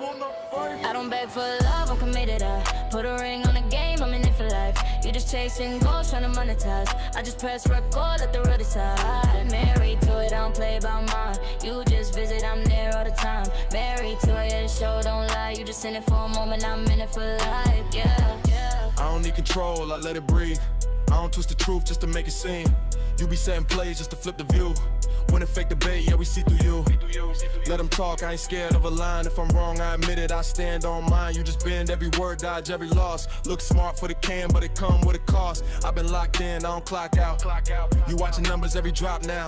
I don't beg for love, I'm committed. I put a ring on the game, I'm in it for life. You just chasing goals, trying to monetize. I just press record, let the real decide. Married to it, I don't play about mine. You just visit, I'm there all the time. Married to it, yeah, the show don't lie. You just in it for a moment, I'm in it for life. Yeah, yeah. I don't need control, I let it breathe. I don't twist the truth just to make it seem. You be setting plays just to flip the view. When it fake debate, yeah, we see through you. Let them talk, I ain't scared of a line. If I'm wrong, I admit it, I stand on mine. You just bend every word, dodge every loss. Look smart for the can, but it come with a cost. I've been locked in, I don't clock out. You watching numbers every drop now.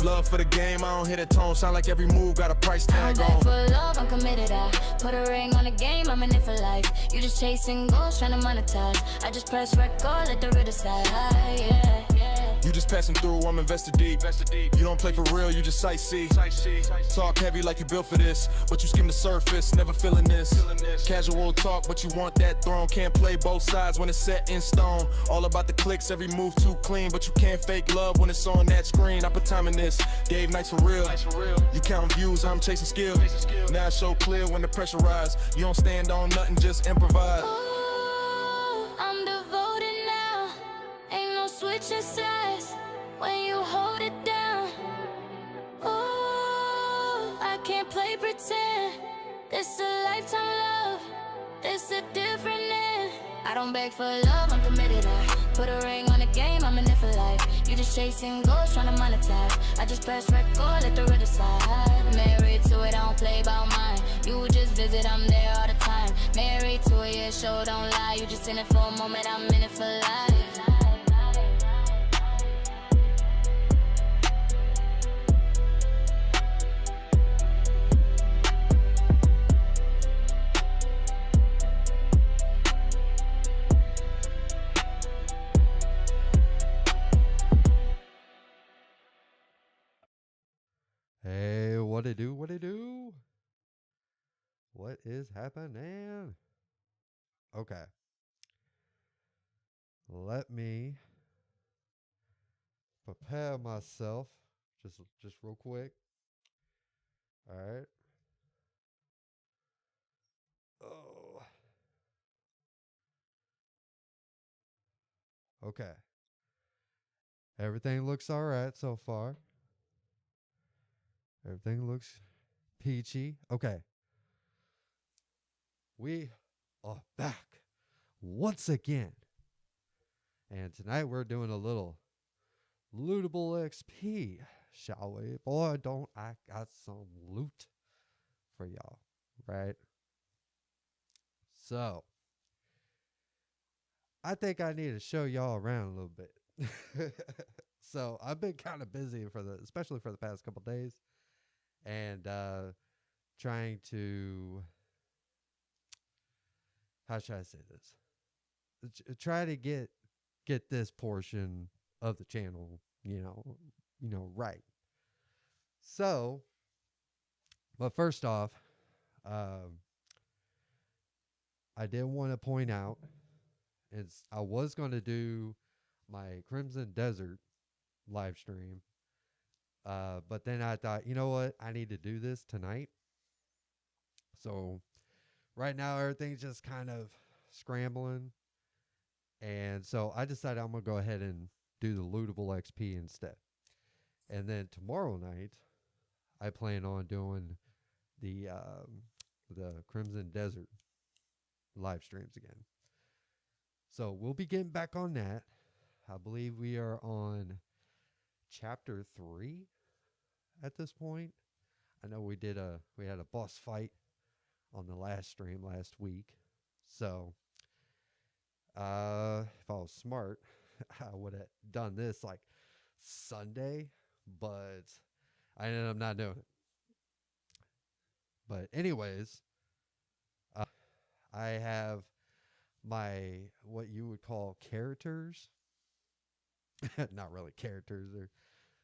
Love for the game, I don't hit a tone. Sound like every move got a price tag on. I don't beg for love, I'm committed. I put a ring on the game, I'm in it for life. You just chasing goals, trying to monetize. I just press record, let the real decide. Yeah, yeah. You just passing through, I'm invested deep. You don't play for real, you just sightsee. Talk heavy like you built for this, but you skim the surface, never feeling this. Casual talk, but you want that throne. Can't play both sides when it's set in stone. All about the clicks, every move too clean, but you can't fake love when it's on that screen. I put time in this, gave nights for real. You counting views, I'm chasing skill. Now it's so clear when the pressure rise. You don't stand on nothing, just improvise. Ooh, I'm devoted now. Ain't no switching sides when you hold it down. Ooh, I can't play pretend. This a lifetime love. This a different end. I don't beg for love, I'm committed. I put a ring on the game, I'm in it for life. You just chasing goals, trying to monetize. I just press record, let the real decide. Married to it, I don't play about mine. You just visit, I'm there all the time. Married to it, yeah, show don't lie. You just in it for a moment, I'm in it for life. Hey, what it do? What it do? What is happening? Okay. Let me prepare myself just real quick. All right. Oh. Okay. Everything looks all right so far. Everything looks peachy. Okay. We are back once again. And tonight we're doing a little Lootable XP, shall we? Boy, don't I got some loot for y'all, right? So, I think I need to show y'all around a little bit. So, I've been kind of busy especially for the past couple days, and trying to, how should I say this? Try to get this portion of the channel, right. So, but first off, I did want to point out, I was going to do my Crimson Desert live stream, but then I thought, you know what, I need to do this tonight. So right now everything's just kind of scrambling, and so I decided I'm going to go ahead and do the Lootable XP instead. And then tomorrow night, I plan on doing the Crimson Desert live streams again. So we'll be getting back on that. I believe we are on chapter 3 at this point. I know we had a boss fight on the last stream last week. So if I was smart, I would have done this like Sunday, but I ended up not doing it. But anyways, I have my, what you would call characters. Not really characters.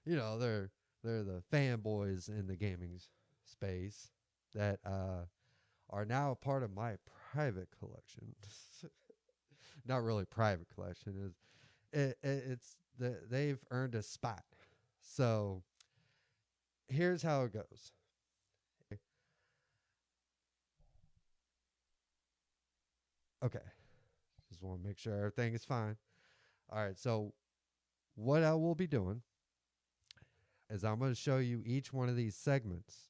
They're the fanboys in the gaming space that are now a part of my private collection. Not really private collection. They've earned a spot. So here's how it goes. Okay. Just want to make sure everything is fine. All right. So, what I will be doing is I'm going to show you each one of these segments.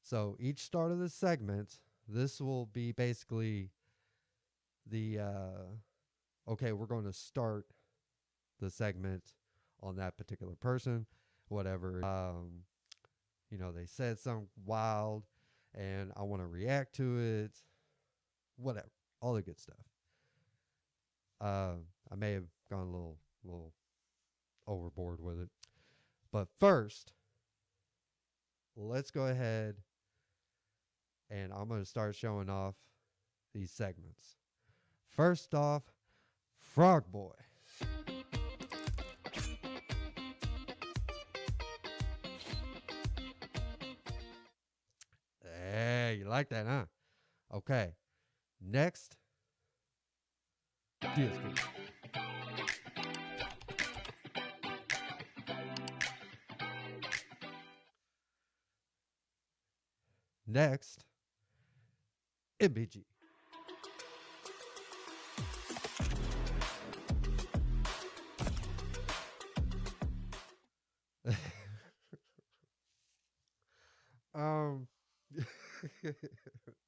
So, each start of the segment, this will be basically the, okay, we're going to start the segment on that particular person, whatever. They said something wild and I want to react to it, whatever, all the good stuff. I may have gone a little overboard with it. But first, let's go ahead and I'm going to start showing off these segments. First off, Frog Boy. Hey, you like that, huh? Okay. Next, DSP. Next, MBG.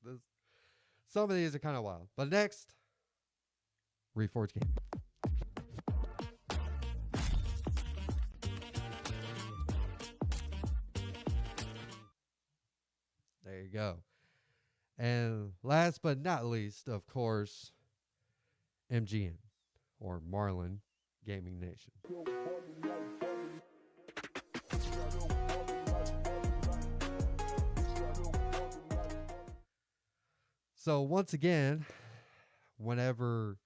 this, some of these are kind of wild. But next, Reforged Gaming. There you go. And last but not least, of course, MGN or Marlin Gaming Nation. So once again, whenever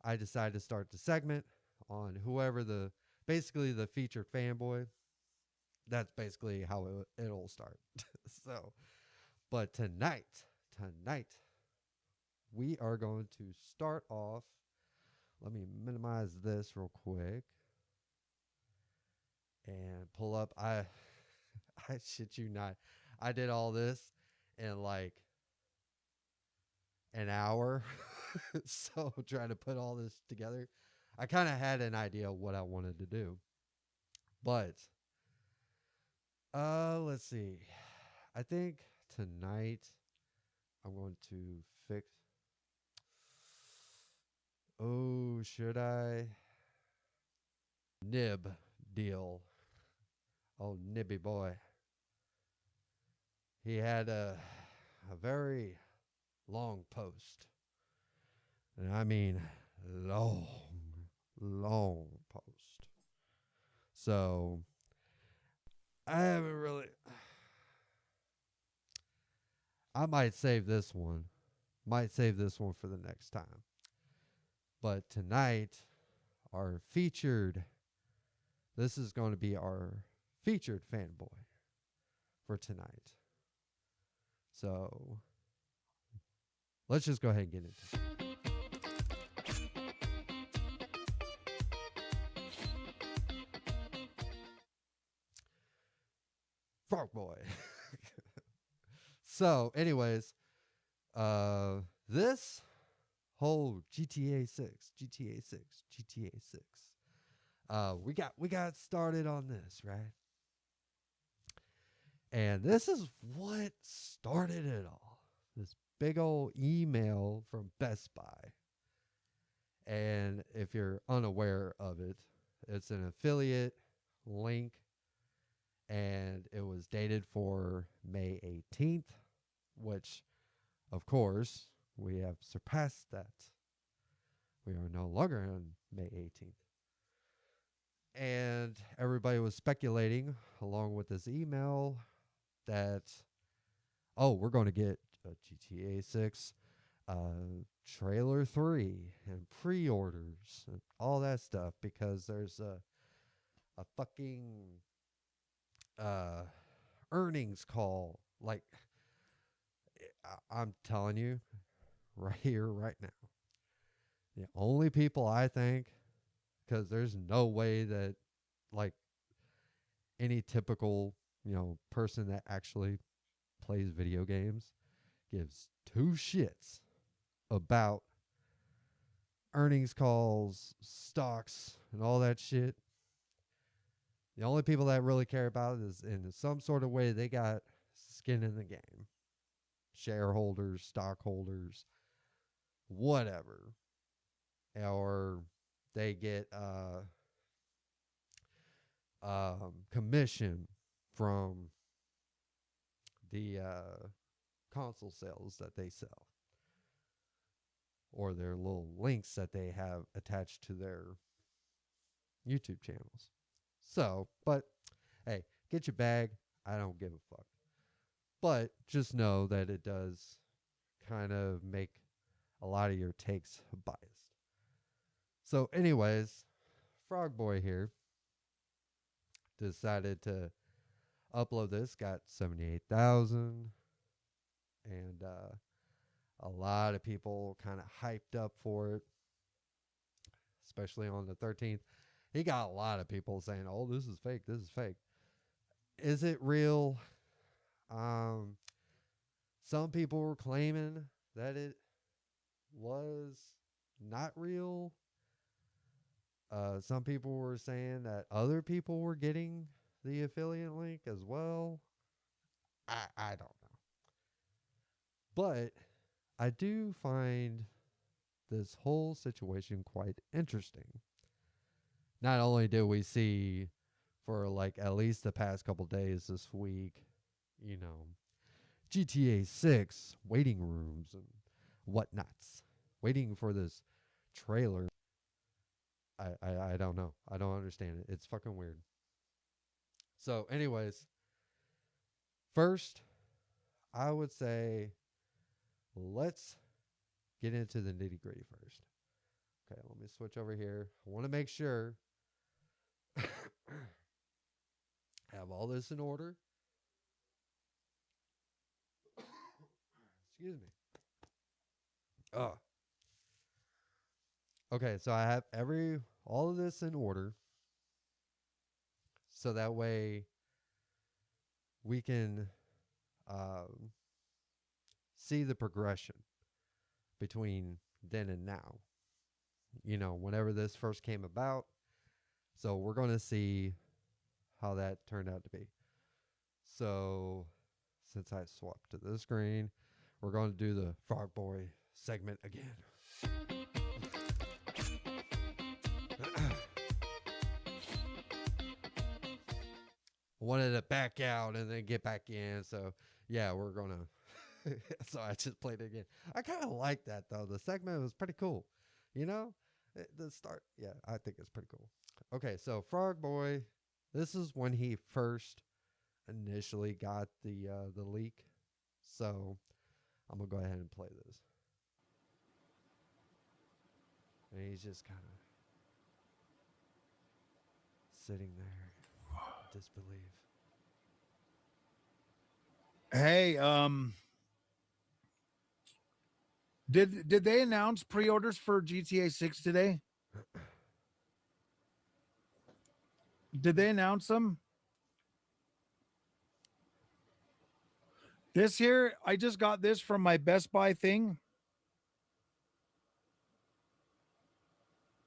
I decide to start the segment on whoever basically the featured fanboy, that's basically how it'll start. So, but tonight, we are going to start off. Let me minimize this real quick and pull up. I shit you not. I did all this in like an hour. So trying to put all this together, I kind of had an idea of what I wanted to do. But let's see. I think tonight I'm going to fix. Oh, should I? Nib deal. Oh, Nibby boy. He had a very long post. And I mean long post. So I haven't really. I might save this one. Might save this one for the next time. But tonight, this is going to be our featured fanboy for tonight. So let's just go ahead and get into it. Frog Boy. So, anyways, this whole GTA 6, we got started on this, right? And this is what started it all. This big old email from Best Buy. And if you're unaware of it, it's an affiliate link. And it was dated for May 18th, which, of course, we have surpassed that. We are no longer on May 18th. And everybody was speculating, along with this email, that, we're going to get a GTA 6 trailer 3 and pre-orders and all that stuff because there's a fucking earnings call. Like, I'm telling you right here, right now, the only people I think, because there's no way that like any typical, person that actually plays video games gives two shits about earnings calls, stocks, and all that shit. The only people that really care about it is in some sort of way they got skin in the game. Shareholders, stockholders, whatever. Or they get commission from the console sales that they sell, or their little links that they have attached to their YouTube channels. So, but hey, get your bag. I don't give a fuck. But just know that it does kind of make a lot of your takes biased. So, anyways, Frog Boy here decided to upload this, got 78,000, and a lot of people kind of hyped up for it, especially on the 13th. He got a lot of people saying, "Oh, this is fake. This is fake." Is it real? Some people were claiming that it was not real. Some people were saying that other people were getting the affiliate link as well. I don't know. But I do find this whole situation quite interesting. Not only did we see for like at least the past couple days this week, you know, GTA 6 waiting rooms and whatnots, waiting for this trailer. I don't know. I don't understand it. It's fucking weird. So, anyways, first, I would say let's get into the nitty gritty first. Okay, let me switch over here. I want to make sure I have all this in order. Excuse me. Oh. Okay, so I have all of this in order. So that way we can see the progression between then and now. You know, whenever this first came about. So we're going to see how that turned out to be. So since I swapped to this screen, we're going to do the Frog Boy segment again. Wanted to back out and then get back in. So yeah, we're going to. So I just played it again. I kind of like that though. The segment was pretty cool. You know, the start. Yeah, I think it's pretty cool. Okay, so Frog Boy, this is when he first initially got the leak. So I'm gonna go ahead and play this. And he's just kind of sitting there, in disbelief. Hey, did they announce pre-orders for GTA 6 today? Did they announce them? This here, I just got this from my Best Buy thing.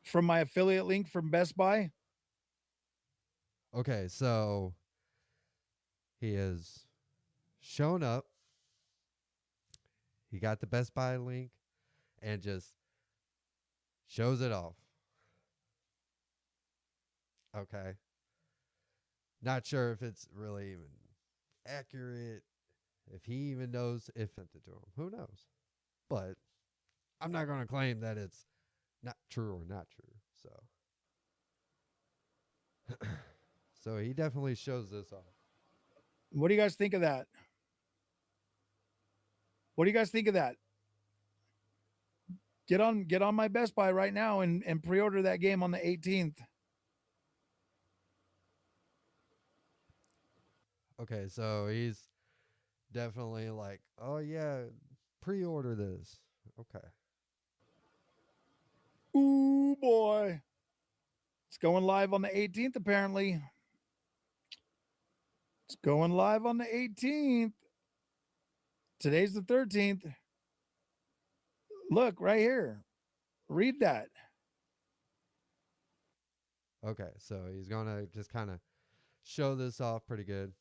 From my affiliate link from Best Buy. Okay, so he has shown up. He got the Best Buy link and just shows it off. Okay. Not sure if it's really even accurate, if he even knows if it sent it to him. Who knows? But I'm not going to claim that it's not true or not true. So, so he definitely shows this off. What do you guys think of that? What do you guys think of that? Get on my Best Buy right now and pre-order that game on the 18th. Okay, so he's definitely like, oh yeah, pre-order this. Okay. Ooh boy. It's going live on the 18th apparently. It's going live on the 18th. Today's the 13th. Look right here. Read that. Okay, so he's gonna just kind of show this off pretty good.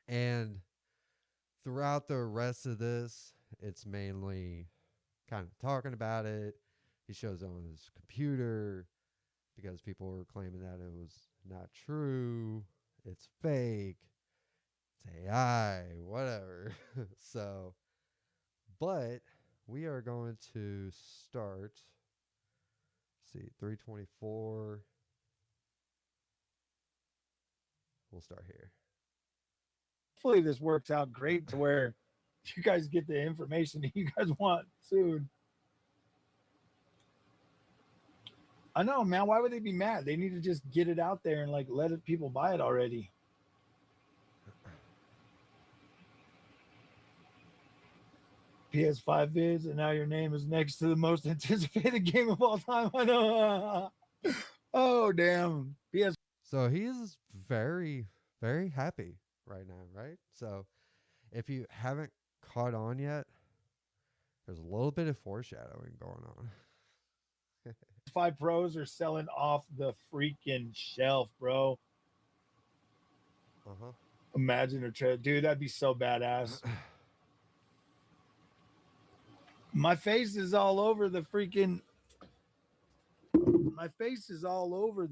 And throughout the rest of this, it's mainly kind of talking about it. He shows it on his computer because people were claiming that it was not true. It's fake. It's AI, whatever. So, but we are going to start. See, 324. We'll start here. Hopefully this works out great to where you guys get the information that you guys want soon. I know, man. Why would they be mad? They need to just get it out there and like let it, people buy it already. PS5 vids, and now your name is next to the most anticipated game of all time. I know. Oh, damn. PS. So he's very, very happy right now, right? So if you haven't caught on yet, there's a little bit of foreshadowing going on. 5 Pros are selling off the freaking shelf, bro. Uh-huh. Imagine a trip. Dude, that'd be so badass. My face is all over the freaking. My face is all over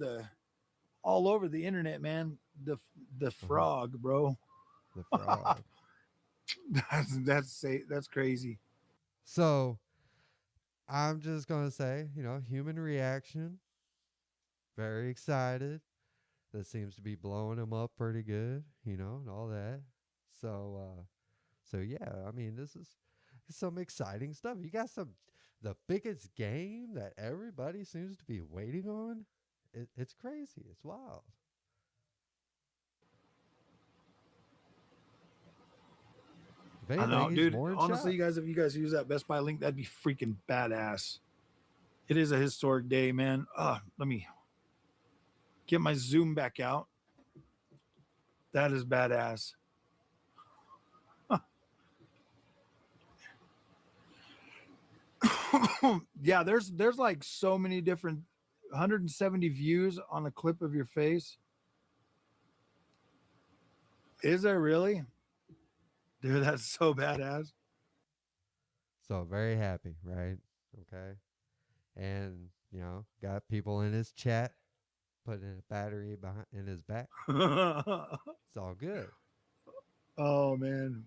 the internet, man. The frog, bro. The frog. That's crazy. So I'm just going to say, human reaction. Very excited. That seems to be blowing him up pretty good, and all that. So yeah, I mean, this is some exciting stuff. You got the biggest game that everybody seems to be waiting on. It's crazy. It's wild. I know, dude. Honestly, you guys, if you guys use that Best Buy link, that'd be freaking badass. It is a historic day, man. Let me get my zoom back out. That is badass. Yeah, there's like so many different 170 views on a clip of your face. Is there really? Dude, that's so badass. So very happy, right? Okay. And, got people in his chat putting a battery in his back. It's all good. Oh, man.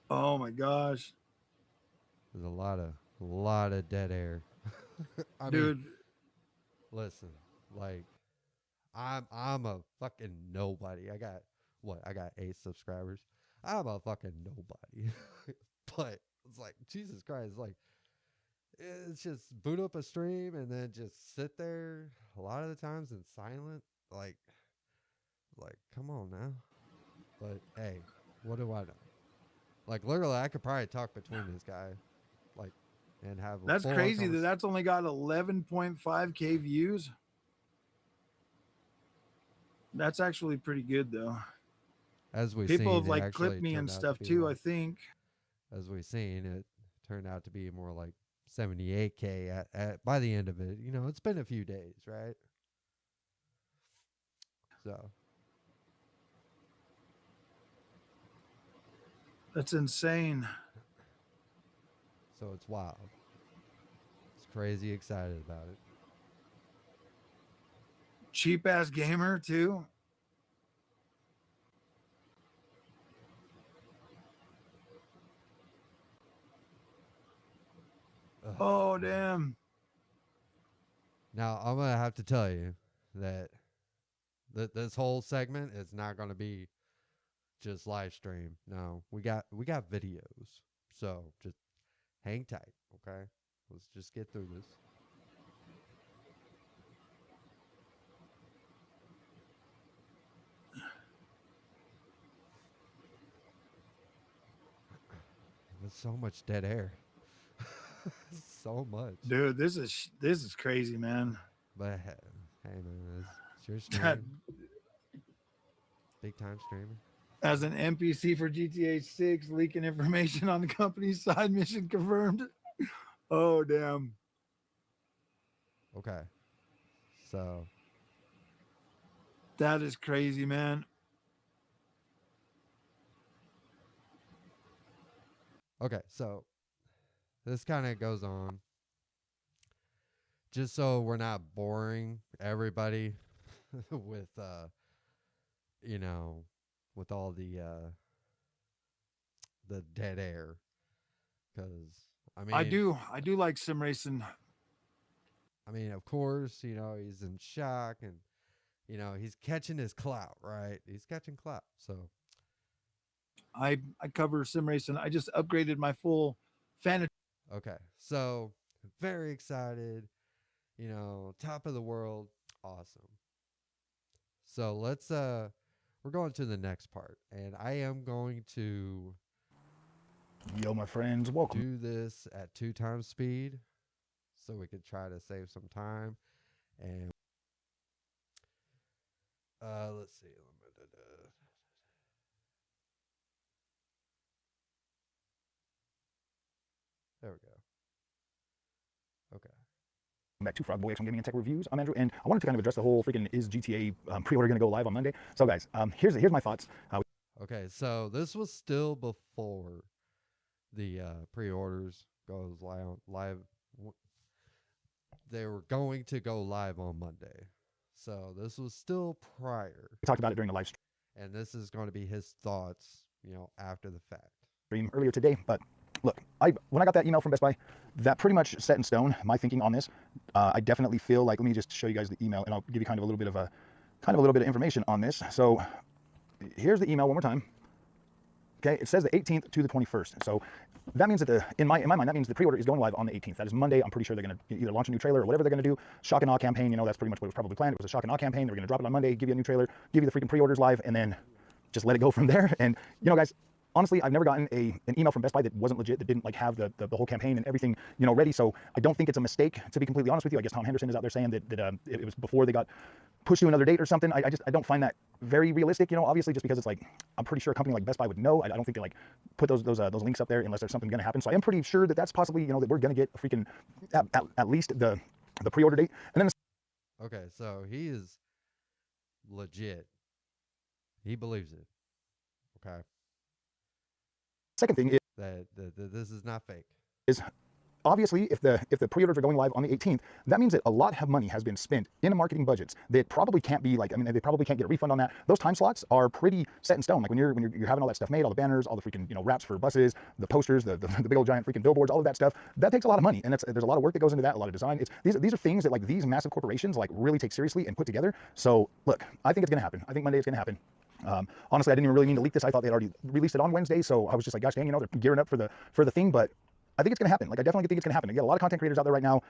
Oh my gosh. There's a lot of dead air. Dude. Listen, like I'm a fucking nobody. I got 8 subscribers. I'm a fucking nobody. But it's like, Jesus Christ, like it's just boot up a stream and then just sit there a lot of the times in silent. Like come on now. But hey, what do I know? Like literally I could probably talk between this guy. Like and have That's crazy that that's only got 11.5k views. That's actually pretty good though. As we people have like clipped me and stuff too, I think. As we've seen, it turned out to be more like 78k at by the end of it. It's been a few days, right? So that's insane. So it's wild. It's crazy excited about it. Cheap ass gamer too. Ugh. Oh, damn. Now I'm gonna have to tell you that this whole segment is not gonna be just live stream. No, we got videos. So just hang tight, okay? Let's just get through this. There's so much dead air. So much. Dude, this is crazy, man. But hey man, it's your stream. Big time streamer. As an NPC for GTA 6, leaking information on the company's side mission confirmed. Oh, damn. Okay. So, That is crazy, man. okay. So, this kind of goes on just so we're not boring everybody with, you know, with all the dead air. Because, I do like sim racing. I mean, of course, he's in shock and, he's catching his clout, right? He's catching clout. So, I cover sim racing. I just upgraded my full fan. okay. So, very excited, top of the world. Awesome. So, we're going to the next part, and I am going to Yo, my friends, welcome. do this at 2x speed so we could try to save some time. And let's see. There we go. Okay. Back to Fanboy X Gaming and Tech Reviews. I'm Andrew, and I wanted to kind of address the whole freaking is GTA pre-order going to go live on Monday. So, guys, here's my thoughts. Okay, so this was still before the pre-orders goes live. They were going to go live on Monday, so this was still prior. We talked about it during the live and this is going to be his thoughts, after the fact. Stream earlier today, but look, when I got that email from Best Buy, that pretty much set in stone my thinking on this. I definitely feel like, let me just show you guys the email, and I'll give you kind of a little bit of information on this. So here's the email one more time. Okay, it says the 18th to the 21st. So that means that in my mind, that means the pre-order is going live on the 18th. That is Monday. I'm pretty sure they're going to either launch a new trailer or whatever they're going to do. Shock and awe campaign. That's pretty much what was probably planned. It was a shock and awe campaign. They were going to drop it on Monday, give you a new trailer, give you the freaking pre-orders live, and then just let it go from there. And guys, honestly, I've never gotten an email from Best Buy that wasn't legit, that didn't have the whole campaign and everything, ready. So I don't think it's a mistake, to be completely honest with you. I guess Tom Henderson is out there saying that it was before they got pushed to another date or something. I don't find that very realistic, obviously, just because it's like, I'm pretty sure a company like Best Buy would know. I don't think they put those links up there unless there's something going to happen. So I am pretty sure that that's possibly, that we're going to get a freaking, at least the pre-order date. And then okay, so he is legit. He believes it. Okay. second thing is that this is not fake. Is obviously, if the pre-orders are going live on the 18th, that means that a lot of money has been spent in marketing budgets that probably can't be they probably can't get a refund on that. Those time slots are pretty set in stone. Like when you're having all that stuff made, all the banners, all the freaking wraps for buses, the posters, the big old giant freaking billboards, all of that stuff, that takes a lot of money, and there's a lot of work that goes into that, a lot of design. These are things that these massive corporations really take seriously and put together. So look, I think it's gonna happen. I think Monday is gonna happen. Honestly, I didn't even really mean to leak this. I thought they'd already released it on Wednesday, so I was just like, gosh dang, they're gearing up for the thing. But I think it's going to happen. I definitely think it's going to happen. You got a lot of content creators out there right now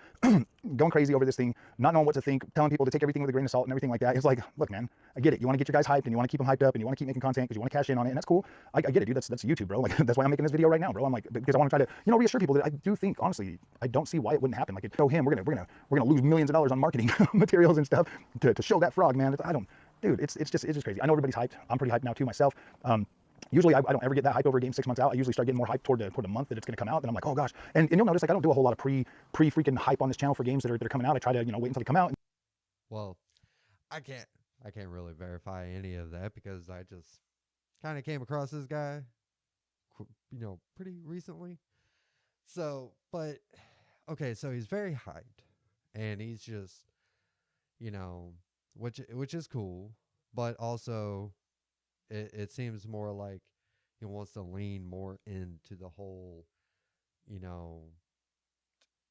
going crazy over this thing, not knowing what to think, telling people to take everything with a grain of salt and everything like that. It's like, look, man, I get it. You want to get your guys hyped, and you want to keep them hyped up, and you want to keep making content because you want to cash in on it, and that's cool. I get it, dude. That's YouTube, bro. That's why I'm making this video right now, bro. I'm because I want to try to reassure people that I do think, honestly, I don't see why it wouldn't happen. Show him, we're gonna lose millions of dollars on marketing materials and stuff to show that frog, man. Dude, it's just crazy. I know everybody's hyped. I'm pretty hyped now too myself. Usually I don't ever get that hype over a game 6 months out. I usually start getting more hype toward the month that it's going to come out. And I'm like, oh gosh. And you'll notice I don't do a whole lot of pre freaking hype on this channel for games that are coming out. I try to wait until they come out. Well, I can't really verify any of that because I just kind of came across this guy, pretty recently. So, but okay, so he's very hyped, and he's just, which is cool, but also it seems more like he wants to lean more into the whole,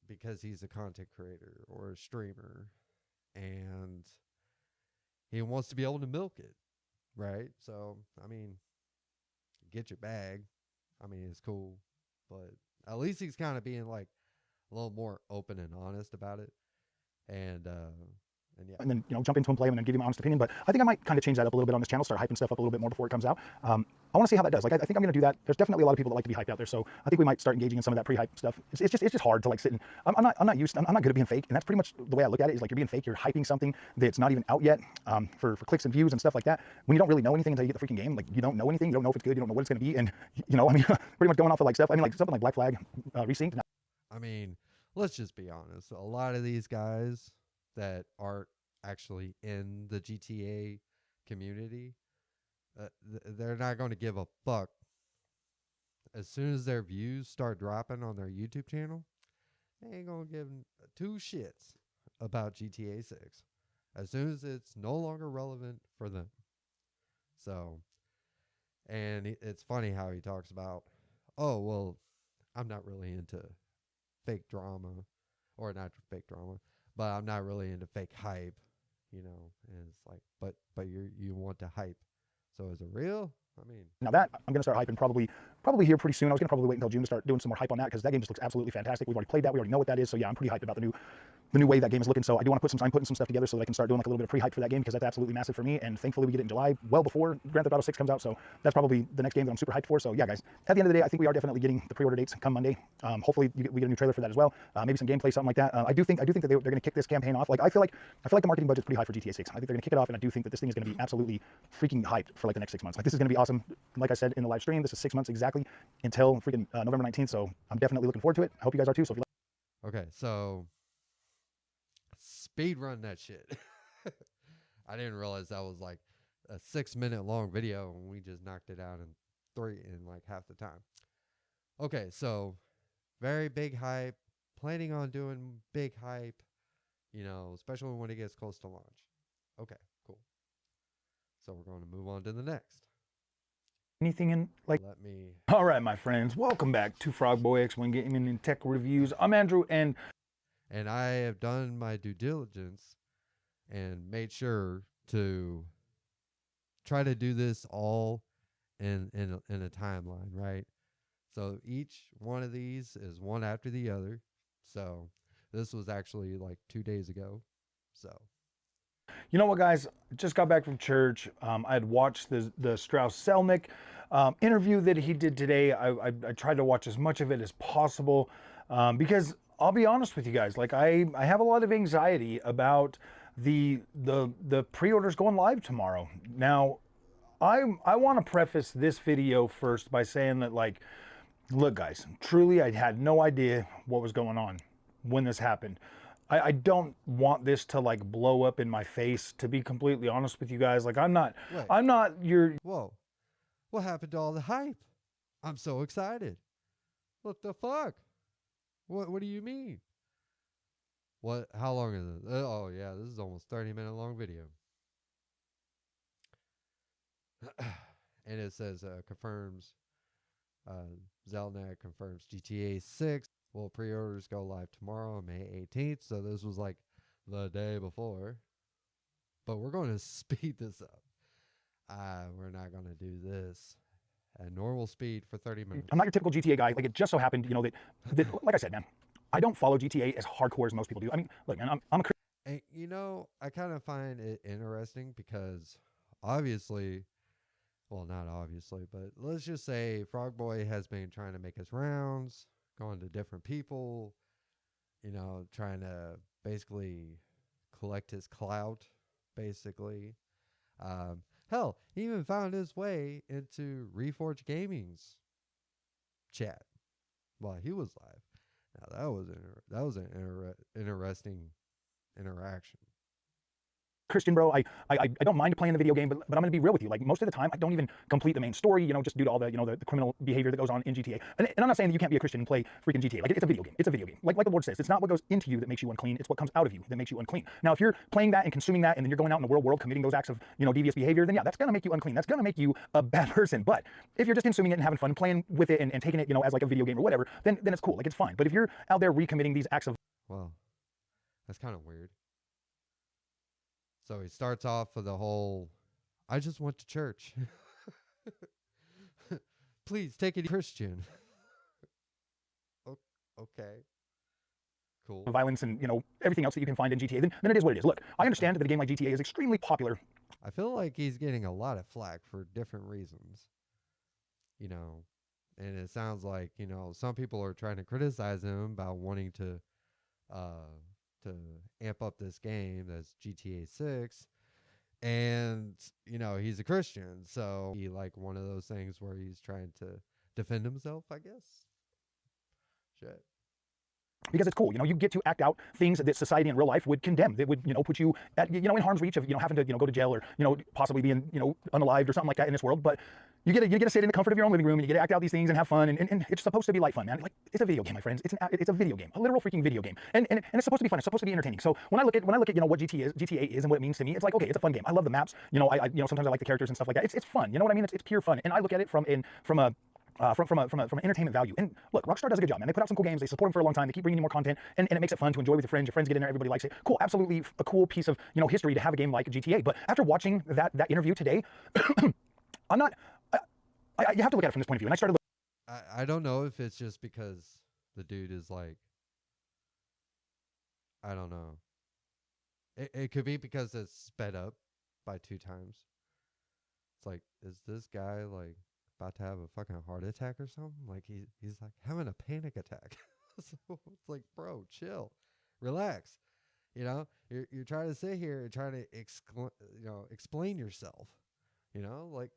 because he's a content creator or a streamer, and he wants to be able to milk it, right? So, I mean, get your bag. I mean, it's cool, but at least he's kind of being a little more open and honest about it. And yeah. And then, jump into and play and then give you my honest opinion. But I think I might kind of change that up a little bit on this channel, start hyping stuff up a little bit more before it comes out. I want to see how that does. Like, I think I'm going to do that. There's definitely a lot of people that like to be hyped out there, so I think we might start engaging in some of that pre-hype stuff. It's just hard to like sit and I'm not good at being fake, and that's pretty much the way I look at it. Is like you're being fake, you're hyping something that's not even out yet, for clicks and views and stuff like that. When you don't really know anything until you get the freaking game, like you don't know anything, you don't know if it's good, you don't know what it's going to be, and you know, I mean, pretty much going off of like stuff. I mean, like something like Black Flag Resynced. I mean, let's just be honest. A lot of these guys that aren't actually in the GTA community, they're not going to give a fuck. As soon as their views start dropping on their YouTube channel, they ain't going to give two shits about GTA 6. As soon as it's no longer relevant for them. So, and it's funny how he talks about, oh, well, I'm not really into fake drama, or not fake drama, but I'm not really into fake hype, you know. And it's like, but you want to hype, so is it real? I mean, now that I'm going to start hyping probably here pretty soon. I was going to probably wait until June to start doing some more hype on that, because that game just looks absolutely fantastic. We've already played that, we already know what that is, so yeah, I'm pretty hyped about the new way that game is looking. So I do want to I'm putting some stuff together so that I can start doing like a little bit of pre-hype for that game, because that's absolutely massive for me. And thankfully we get it in July, well before Grand Theft Auto 6 comes out. So that's probably the next game that I'm super hyped for. So yeah, guys, at the end of the day, I think we are definitely getting the pre-order dates come Monday. Hopefully we get a new trailer for that as well. Maybe some gameplay, something like that. I do think that they're going to kick this campaign off. Like I feel like the marketing budget's pretty high for GTA 6. I think they're going to kick it off, and I do think that this thing is going to be absolutely freaking hyped for like the next 6 months. Like this is going to be awesome. Like I said in the live stream, this is 6 months exactly until freaking November 19th. So I'm definitely looking forward to it. I hope you guys are too. So if you okay, so speed run that shit. I didn't realize that was like a 6-minute long video, and we just knocked it out in like half the time. Okay, so very big hype, planning on doing big hype, you know, especially when it gets close to launch. Okay, cool. So we're going to move on to the next. anything in like Let me All right, my friends, welcome back to Fanboy X1 Gaming and Tech Reviews. I'm Andrew, and I have done my due diligence and made sure to try to do this all in a timeline, right? So each one of these is one after the other. So this was actually like 2 days ago. So you know what, guys? Just got back from church. I had watched the Strauss-Zelnick interview that he did today. I tried to watch as much of it as possible, because I'll be honest with you guys. Like I have a lot of anxiety about the pre-orders going live tomorrow. Now, I want to preface this video first by saying that, like, look, guys, truly I had no idea what was going on when this happened. I don't want this to like blow up in my face, to be completely honest with you guys. Like I'm not your whoa, what happened to all the hype? I'm so excited. What the fuck? What do you mean? What? How long is it? Oh yeah, this is almost 30-minute long video. And it says confirms. Zelnick confirms GTA 6 will pre-orders go live tomorrow, May 18th. So this was like the day before. But we're going to speed this up. We're not going to do this at normal speed for 30 minutes. I'm not your typical GTA guy. Like it just so happened, you know, that like I said, man, I don't follow GTA as hardcore as most people do. I mean, look, man, I'm a And, you know, I kind of find it interesting because obviously, well, not obviously, but let's just say Frogboy has been trying to make his rounds, going to different people, you know, trying to basically collect his clout, basically. Hell, he even found his way into Reforge Gaming's chat while he was live. Now that was an interesting interaction. Christian, bro. I don't mind playing the video game, but I'm gonna be real with you. Like most of the time, I don't even complete the main story, you know, just due to all the, you know, the criminal behavior that goes on in GTA. And I'm not saying that you can't be a Christian and play freaking GTA. Like it's a video game. It's a video game. Like the Lord says, it's not what goes into you that makes you unclean. It's what comes out of you that makes you unclean. Now, if you're playing that and consuming that, and then you're going out in the real world committing those acts of, you know, devious behavior, then yeah, that's gonna make you unclean. That's gonna make you a bad person. But if you're just consuming it and having fun and playing with it and taking it, you know, as like a video game or whatever, then it's cool. Like it's fine. But if you're out there recommitting these acts of, well, that's kind of weird. So he starts off with the whole, I just went to church. Please take it Christian. Okay. Cool. violence and, you know, everything else that you can find in GTA, then it is what it is. Look, I understand that a game like GTA is extremely popular. I feel like he's getting a lot of flack for different reasons. you know, and it sounds like, you know, some people are trying to criticize him about wanting uh to amp up this game that's GTA 6, and you know, he's a Christian, so he like one of those things where he's trying to defend himself, I guess. Shit. Because it's cool, you know, you get to act out things that society in real life would condemn, that would, you know, put you at, you know, in harm's reach of, you know, having to, you know, go to jail or, you know, possibly being, you know, unalived or something like that in this world. But you get to sit in the comfort of your own living room, and you get to act out these things and have fun, and it's supposed to be like fun, man. Like, it's a video game, my friends. It's a video game, a literal freaking video game, and it's supposed to be fun. It's supposed to be entertaining. So when I look at you know what GTA is and what it means to me, it's like, okay, it's a fun game. I love the maps. You know, I you know, sometimes I like the characters and stuff like that. It's fun. You know what I mean? It's pure fun, and I look at it from an entertainment value. And look, Rockstar does a good job, man. They put out some cool games. They support them for a long time. They keep bringing you more content, and it makes it fun to enjoy with your friends. Your friends get in there. Everybody likes it. Cool. Absolutely a cool piece of, you know, history to have a game like GTA. But after watching that interview today, I'm not. You have to look at it from this point of view. And I started. I don't know if it's just because the dude is like, I don't know. It could be because it's sped up by 2 times. It's like, is this guy like about to have a fucking heart attack or something? Like he's like having a panic attack. So it's like, bro, chill, relax. You know, you're trying to sit here and trying to explain yourself. You know, like,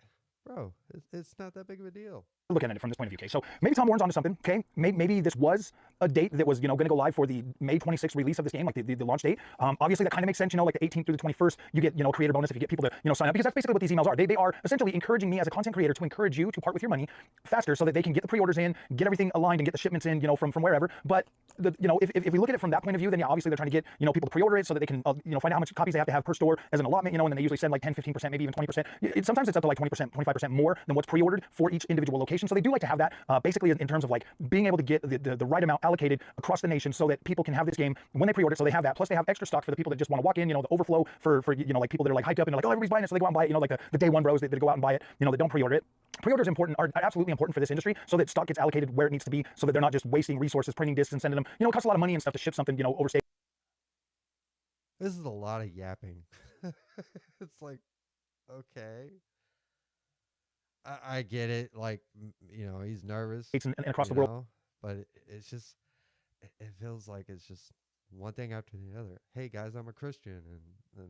bro, it's not that big of a deal. Looking at it from this point of view, okay? So maybe Tom Warren's onto something, okay? Maybe this was a date that was, you know, going to go live for the May 26th release of this game, like the launch date. Obviously, that kind of makes sense, you know, like the 18th through the 21st, you get, you know, creator bonus if you get people to, you know, sign up, because that's basically what these emails are. They are essentially encouraging me as a content creator to encourage you to part with your money faster so that they can get the pre-orders in, get everything aligned, and get the shipments in, you know, from wherever. But, you know, if we look at it from that point of view, then yeah, obviously they're trying to get, you know, people to pre-order it so that they can, you know, find out how much copies they have to have per store as an allotment, you know, and then they usually send like 10, 15%, maybe even 20%. Sometimes it's up to like 20%, 25% more than what's pre-ordered for each individual location. So they do like to have that. Basically in terms of like being able to get the right amount allocated across the nation so that people can have this game when they pre-order it. So they have that. Plus they have extra stock for the people that just want to walk in, you know, the overflow for you know, like people that are like hyped up and like, oh, everybody's buying it, so they go out and buy it, you know, like the day one bros that go out and buy it, you know, that don't pre-order it. Pre-orders are absolutely important for this industry so that stock gets allocated where it needs to be, so that they're not just wasting resources printing discs and sending them, you know, it costs a lot of money and stuff to ship something, you know, overseas. This is a lot of yapping. It's like, okay. I get it, like, you know, he's nervous and across the world, but it's just, it feels like it's just one thing after the other. Hey guys, I'm a Christian, and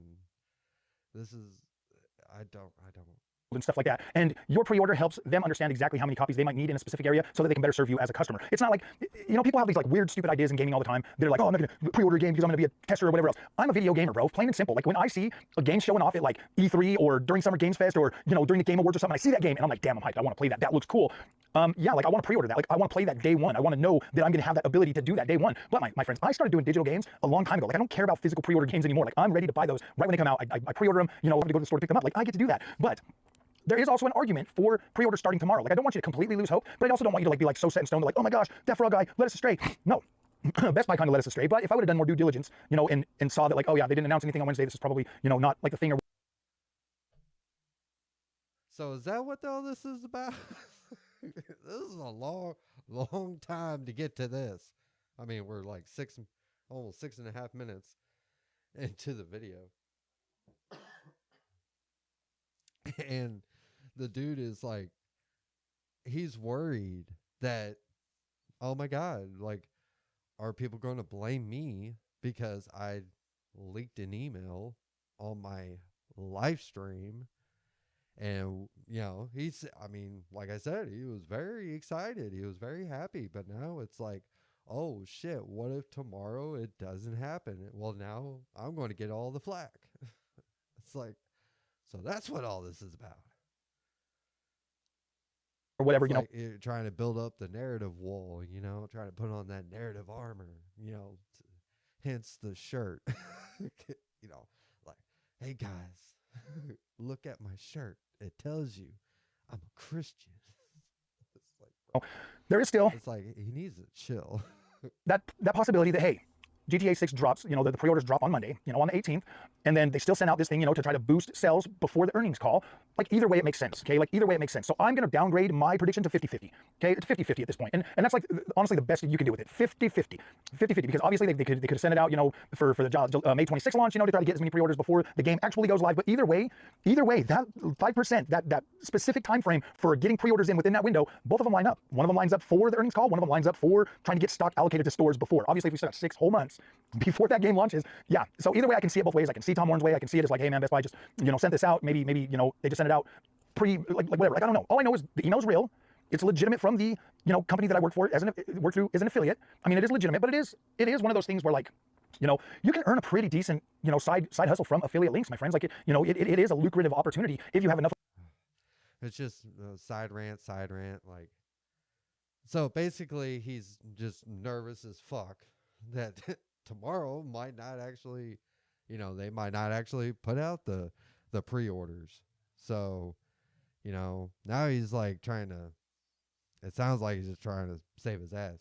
this is, I don't and stuff like that. And your pre-order helps them understand exactly how many copies they might need in a specific area so that they can better serve you as a customer. It's not like, you know, people have these like weird, stupid ideas in gaming all the time. They're like, oh, I'm not going to pre-order a game because I'm going to be a tester or whatever else. I'm a video gamer, bro. Plain and simple. Like when I see a game showing off at like E3 or during Summer Games Fest or, you know, during the Game Awards or something, I see that game and I'm like, damn, I'm hyped. I want to play that. That looks cool. Yeah, like I want to pre-order that. Like I want to play that day one. I want to know that I'm going to have that ability to do that day one. But my friends, I started doing digital games a long time ago. Like I don't care about physical pre-order games anymore. Like I'm ready to buy those right when they come out. I pre-order them, you know, I have to go to the store to pick them up. Like I get to do that. But there is also an argument for pre-order starting tomorrow. Like I don't want you to completely lose hope, but I also don't want you to like be like so set in stone to like, oh my gosh, that frog guy led us astray. No. Best Buy kind of led us astray. But if I would have done more due diligence, you know, and saw that like, oh yeah, they didn't announce anything on Wednesday, this is probably, you know, not like the thing. Or so is that what all this is about? This is a long time to get to this. I mean, we're like almost 6.5 minutes into the video. And the dude is like, he's worried that, oh my God, like, are people going to blame me because I leaked an email on my live stream? And, you know, I mean, like I said, he was very excited. He was very happy. But now it's like, oh shit, what if tomorrow it doesn't happen? Well, now I'm going to get all the flack. It's like, so that's what all this is about. or whatever, It's you know. like you're trying to build up the narrative wall, you know, trying to put on that narrative armor, you know, hence the shirt. You know, like, hey guys, look at my shirt. It tells you I'm a Christian. It's like, There is still it's like he needs to chill. that possibility that, hey, GTA 6 drops, you know, the pre-orders drop on Monday, you know, on the 18th, and then they still send out this thing, you know, to try to boost sales before the earnings call. Like, either way, it makes sense, okay? Like, either way, it makes sense. So I'm going to downgrade my prediction to 50-50, okay? It's 50-50 at this point. And that's, like, honestly, the best you can do with it. 50-50. 50-50, because obviously they could have sent it out, you know, for the May 26th launch, you know, to try to get as many pre-orders before the game actually goes live. But either way, that 5%, that specific time frame for getting pre-orders in within that window, both of them line up. One of them lines up for the earnings call. One of them lines up for trying to get stock allocated to stores before. Obviously, if we still got 6 whole months before that game launches, yeah. So either way, I can see it both ways. I can see Tom Warren's way. I can see it as like, hey man, Best Buy just, you know, sent this out. Maybe, you know, they just sent it out like whatever. Like, I don't know. All I know is the email's real. It's legitimate from the, you know, company that I work through as an affiliate. I mean, it is legitimate, but it is one of those things where, like, you know, you can earn a pretty decent, you know, side hustle from affiliate links, my friends. Like, you know, it is a lucrative opportunity if you have enough. It's just side rant. Like, so basically, he's just nervous as fuck that tomorrow might not actually, you know, they might not actually put out the pre-orders. So, you know, now he's like trying to, it sounds like he's just trying to save his ass.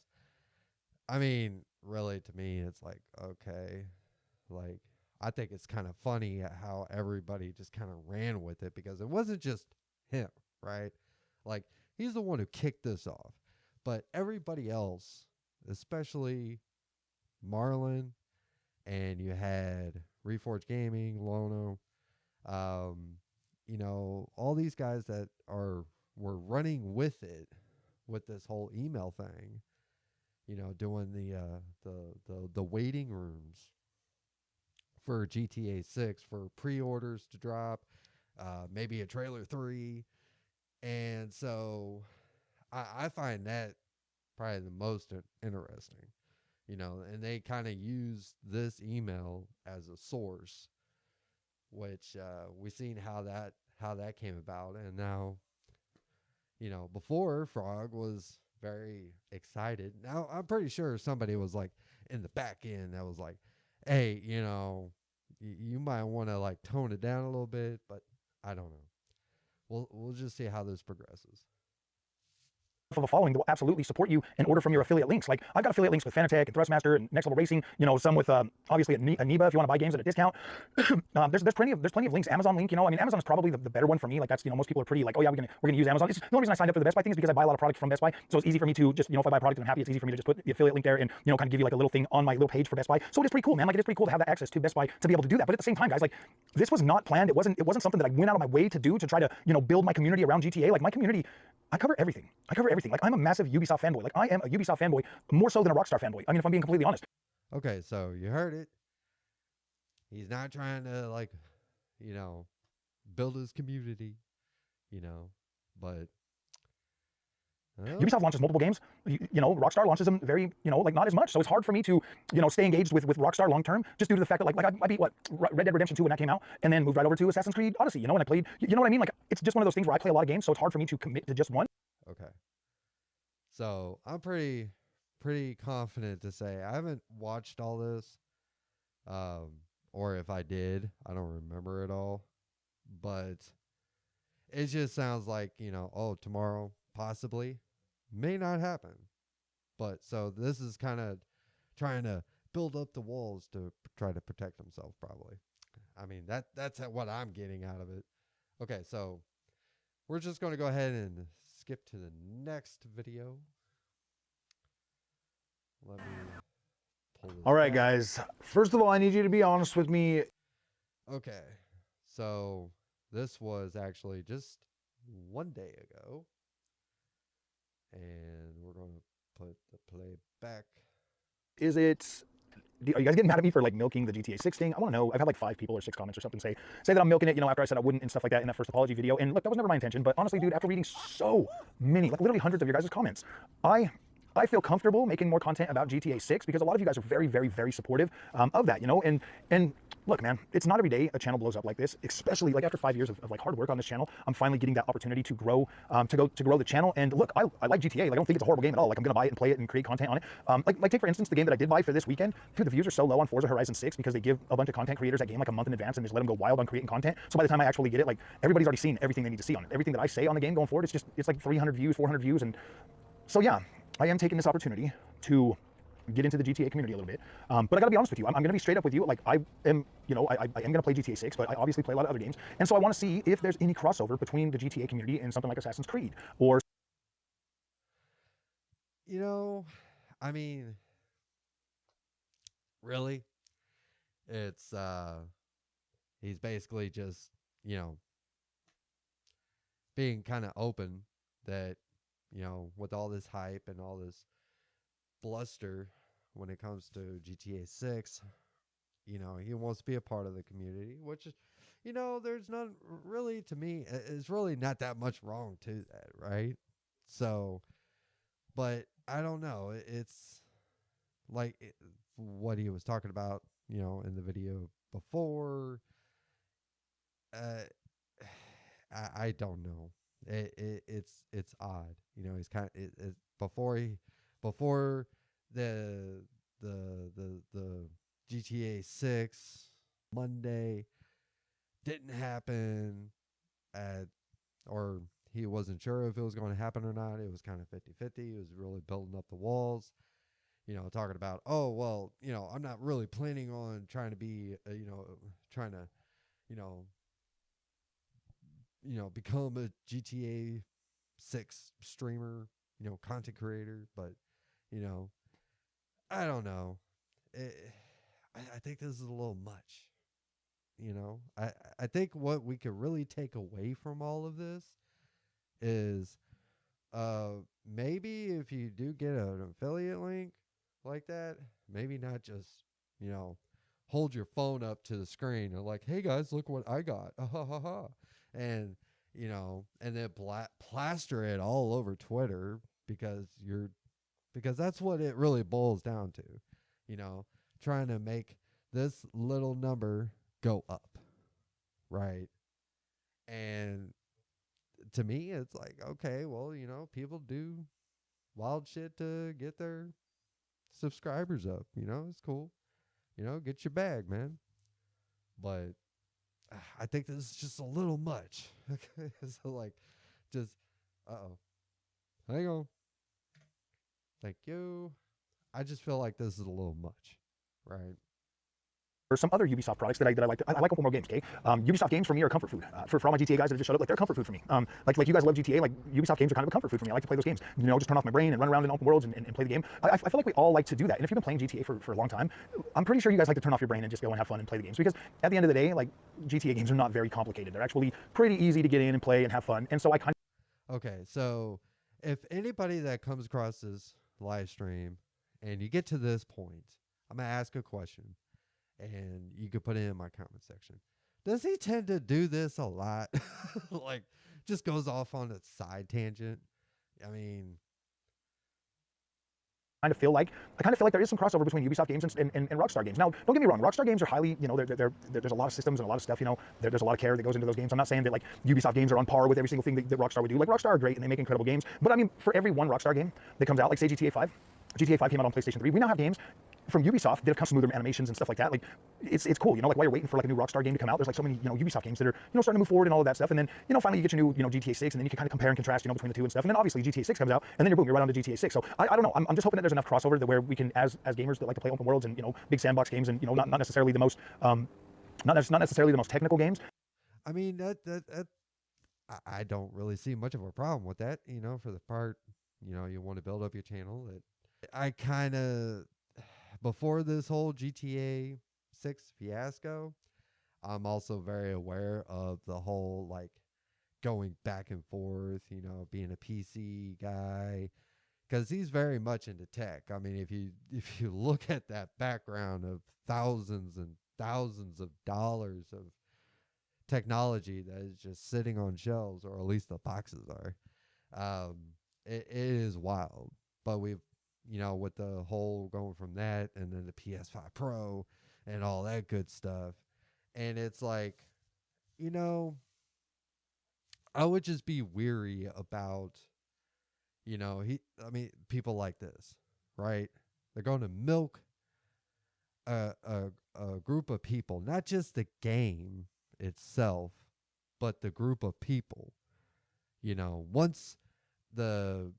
I mean, really, to me, it's like, okay, like, I think it's kind of funny how everybody just kind of ran with it, because it wasn't just him, right? Like, he's the one who kicked this off, but everybody else, especially Marlon, and you had Reforged Gaming, Lono, you know, all these guys that were running with it, with this whole email thing, you know, doing the waiting rooms for GTA 6 for pre-orders to drop, maybe a trailer 3. And so I find that probably the most interesting, you know, and they kind of use this email as a source, which we've seen how that came about. And now, you know, before, Frog was very excited. Now, I'm pretty sure somebody was like in the back end that was like, hey, you know, you might want to like tone it down a little bit, but I don't know. We'll just see how this progresses. Of a following that will absolutely support you and order from your affiliate links. Like, I've got affiliate links with Fanatec and Thrustmaster and Next Level Racing, you know, some with obviously Aniba if you want to buy games at a discount. There's plenty of links. Amazon link, you know, I mean, Amazon is probably the better one for me. Like, that's, you know, most people are pretty like, oh yeah, we're gonna use Amazon. It's the only reason I signed up for the Best Buy thing is because I buy a lot of products from Best Buy, so it's easy for me to just, you know, if I buy a product and I'm happy, it's easy for me to just put the affiliate link there and, you know, kind of give you like a little thing on my little page for Best Buy. So it is pretty cool, man. Like, it is pretty cool to have that access to Best Buy to be able to do that. But at the same time, guys, like, this was not planned. It wasn't something that I went out of my way to do to try to, you know, build my community around GTA. Like, my community, I cover everything. Like, I'm a massive Ubisoft fanboy. Like, I am a Ubisoft fanboy more so than a Rockstar fanboy. I mean, if I'm being completely honest. Okay, so you heard it. He's not trying to, like, you know, build his community, you know, but Ubisoft launches multiple games. You know, Rockstar launches them very, you know, like, not as much. So it's hard for me to, you know, stay engaged with Rockstar long term, just due to the fact that like I beat Red Dead Redemption 2 when that came out, and then moved right over to Assassin's Creed Odyssey, you know, and I played, you know what I mean? Like, it's just one of those things where I play a lot of games, so it's hard for me to commit to just one. Okay. So I'm pretty confident to say I haven't watched all this, or if I did, I don't remember it all, but it just sounds like, you know, oh, tomorrow possibly, may not happen. But so this is kind of trying to build up the walls to try to protect himself, probably. I mean, that's what I'm getting out of it. Okay, so we're just going to go ahead and skip to the next video. Let me pull this All right, back. guys. First of all, I need you to be honest with me. Okay, so this was actually just one day ago. And we're going to put the play back. Are you guys getting mad at me for like milking the GTA 6 thing? I want to know. I've had like 5 people or 6 comments or something say that I'm milking it, you know, after I said I wouldn't and stuff like that in that first apology video. And look, that was never my intention. But honestly, dude, after reading so many, like literally hundreds of your guys' comments, I feel comfortable making more content about GTA 6 because a lot of you guys are very, very, very supportive of that, you know, and look, man, it's not every day a channel blows up like this, especially like after 5 years of like hard work on this channel. I'm finally getting that opportunity to grow, to grow the channel. And look, I like GTA. Like, I don't think it's a horrible game at all. Like, I'm going to buy it and play it and create content on it. Like take for instance, the game that I did buy for this weekend, dude, the views are so low on Forza Horizon 6 because they give a bunch of content creators that game like a month in advance and just let them go wild on creating content. So by the time I actually get it, like, everybody's already seen everything they need to see on it. Everything that I say on the game going forward, it's like 300 views, 400 views. And so, yeah, I am taking this opportunity to get into the GTA community a little bit. But I gotta be honest with you, I'm gonna be straight up with you. Like I am, I am gonna play GTA 6, but I obviously play a lot of other games, and so I want to see if there's any crossover between the GTA community and something like Assassin's Creed or. You know, I mean, really, it's he's basically just, being kind of open that, with all this hype and all this bluster when it comes to GTA 6, he wants to be a part of the community, which is, there's not really, to me, it's really not that much wrong to that, right? So, but I don't know. It's like what he was talking about, in the video before. I don't know. It's odd. He's kind of before the GTA 6 Monday didn't happen or he wasn't sure if it was going to happen or not. It was kind of 50-50. He was really building up the walls, talking about, oh, well, I'm not really planning on trying to be, trying to, become a GTA 6 streamer, content creator. But, I don't know. I think this is a little much. I think what we could really take away from all of this is maybe if you do get an affiliate link like that, maybe not just, hold your phone up to the screen and like, hey guys, look what I got. And, and then plaster it all over Twitter because that's what it really boils down to, trying to make this little number go up. Right. And to me, it's like, okay, well, people do wild shit to get their subscribers up. It's cool. Get your bag, man. But I think this is just a little much. Okay, so like, just hang on. Thank you. I just feel like this is a little much, right? Or some other Ubisoft products that I like. I like open world games. Okay, Ubisoft games for me are comfort food. For all my GTA guys that have just showed up, like they're comfort food for me. Like you guys love GTA. Like Ubisoft games are kind of a comfort food for me. I like to play those games. Just turn off my brain and run around in open worlds and play the game. I feel like we all like to do that. And if you've been playing GTA for a long time, I'm pretty sure you guys like to turn off your brain and just go and have fun and play the games. Because at the end of the day, like GTA games are not very complicated. They're actually pretty easy to get in and play and have fun. And so I kind of. Okay, so if anybody that comes across this live stream and you get to this point, I'm gonna ask a question. And you could put it in my comment section. Does he tend to do this a lot? Like, just goes off on a side tangent? I mean, I kind of feel like there is some crossover between Ubisoft games and Rockstar games. Now, don't get me wrong, Rockstar games are highly, there's a lot of systems and a lot of stuff, there's a lot of care that goes into those games. I'm not saying that like Ubisoft games are on par with every single thing that Rockstar would do. Like Rockstar are great and they make incredible games, but I mean, for every one Rockstar game that comes out, like say GTA 5 came out on PlayStation 3, we now have games from Ubisoft that have come smoother animations and stuff like that. Like it's cool, like while you're waiting for like a new Rockstar game to come out, there's like so many, Ubisoft games that are, starting to move forward and all of that stuff. And then, finally you get your new, GTA 6 and then you can kind of compare and contrast, between the two and stuff. And then obviously GTA 6 comes out and then you're right on to GTA 6. So I don't know. I'm just hoping that there's enough crossover that where we can, as gamers that like to play open worlds and, big sandbox games and, not necessarily the most, not necessarily the most technical games. I mean, that I don't really see much of a problem with that, for the part, you want to build up your channel. That I kind of, before this whole GTA 6 fiasco, I'm also very aware of the whole like going back and forth, being a PC guy, because he's very much into tech. I mean, if you look at that background of thousands and thousands of dollars of technology that is just sitting on shelves, or at least the boxes are, it is wild. But we've, with the whole going from that and then the PS5 Pro and all that good stuff. And it's like, I would just be weary about, people like this, right? They're going to milk a group of people, not just the game itself, but the group of people. Once the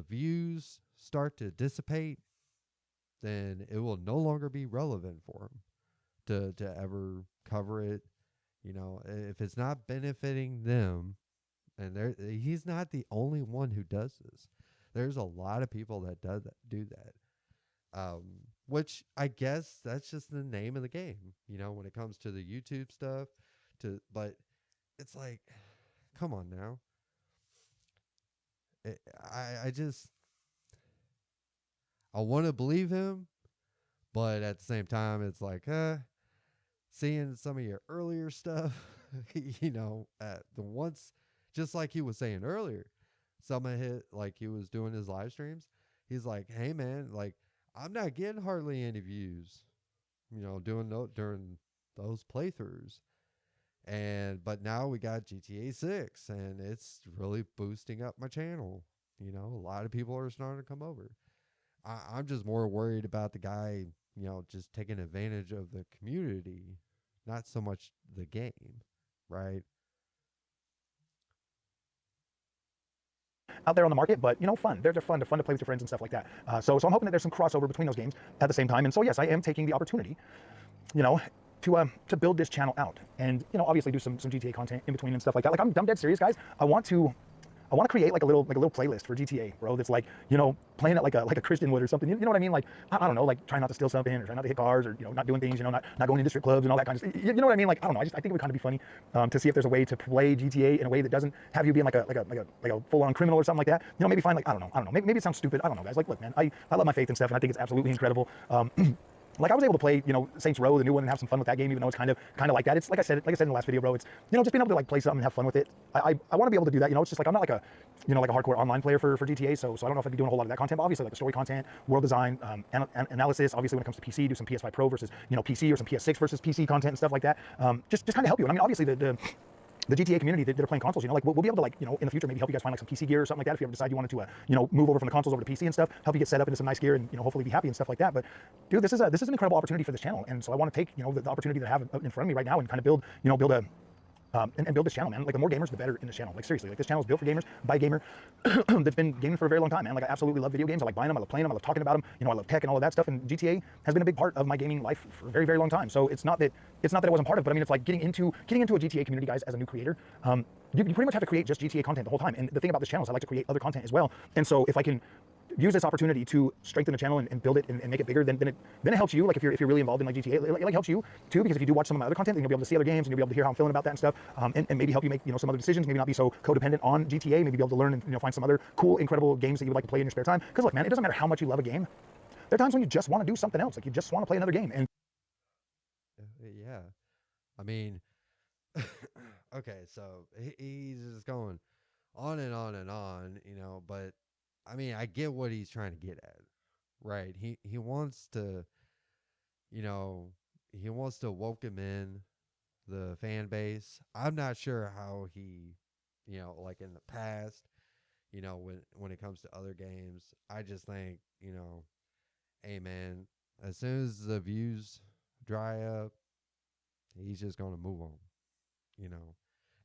views start to dissipate, then it will no longer be relevant for him to ever cover it. You know, if it's not benefiting them, and he's not the only one who does this. There's a lot of people that do that. Which I guess that's just the name of the game, you know, when it comes to the YouTube stuff. But it's like, come on now. I just I want to believe him, but at the same time, it's like, seeing some of your earlier stuff, you know, the once, just like he was saying earlier, some of his, like he was doing his live streams, he's like, hey man, like I'm not getting hardly any views, you know, during those playthroughs. But now we got GTA 6 and it's really boosting up my channel. You know, a lot of people are starting to come over. I'm just more worried about the guy, you know, just taking advantage of the community, not so much the game, right? Out there on the market, but you know, fun. They're fun. They're fun to play with your friends and stuff like that. So I'm hoping that there's some crossover between those games at the same time. And so yes, I am taking the opportunity, you know, to build this channel out, and you know, obviously do some GTA content in between and stuff like that. Like I'm dead serious, guys. I want to create like a little playlist for GTA, bro. That's like, you know, playing it like a Christian would or something. You know what I mean? Like I don't know, like trying not to steal something or trying not to hit cars or, you know, not doing things, you know, not going into strip clubs and all that kind of stuff. You know what I mean? Like I don't know. I think it would kind of be funny to see if there's a way to play GTA in a way that doesn't have you being like a full-on criminal or something like that. You know, maybe find like I don't know. Maybe it sounds stupid. I don't know, guys. Like look, man, I love my faith and stuff, and I think it's absolutely incredible. Like I was able to play, you know, Saints Row, the new one, and have some fun with that game, even though it's kind of like that. It's like I said in the last video, bro. It's, you know, just being able to like play something and have fun with it. I want to be able to do that. You know, it's just like I'm not like a, you know, like a hardcore online player for GTA, so I don't know if I'd be doing a whole lot of that content. But obviously, like the story content, world design, analysis. Obviously, when it comes to PC, do some PS5 Pro versus, you know, PC, or some PS6 versus PC content and stuff like that. Just kind of help you. And I mean, obviously the GTA community that are playing consoles, you know, like we'll be able to, like, you know, in the future maybe help you guys find like some PC gear or something like that if you ever decide you wanted to, you know, move over from the consoles over to PC and stuff, help you get set up into some nice gear and, you know, hopefully be happy and stuff like that. But dude, this is an incredible opportunity for this channel, and so I want to take, you know, the opportunity that I have in front of me right now and kind of build a and build this channel, man. Like the more gamers, the better in this channel. Like seriously, like this channel is built for gamers by a gamer that's been gaming for a very long time, man. Like I absolutely love video games. I like buying them. I love playing them. I love talking about them. You know, I love tech and all of that stuff. And GTA has been a big part of my gaming life for a very, very long time. So it's not that it wasn't part of it, but I mean, it's like getting into a GTA community, guys, as a new creator. You pretty much have to create just GTA content the whole time. And the thing about this channel is I like to create other content as well. And so if I can use this opportunity to strengthen the channel and build it and make it bigger, then it helps you. Like if you're really involved in like GTA, it like helps you too, because if you do watch some of my other content, then you'll be able to see other games and you'll be able to hear how I'm feeling about that and stuff, and maybe help you make, you know, some other decisions. Maybe not be so codependent on GTA. Maybe be able to learn and, you know, find some other cool, incredible games that you would like to play in your spare time. Because look, man, it doesn't matter how much you love a game. There are times when you just want to do something else. Like you just want to play another game. And yeah, I mean, okay, so he's just going on and on and on, you know, but I mean, I get what he's trying to get at, right? He wants to, you know, he wants to welcome in the fan base. I'm not sure how he, you know, like in the past, you know, when it comes to other games, I just think, you know, hey man, as soon as the views dry up, he's just gonna move on, you know.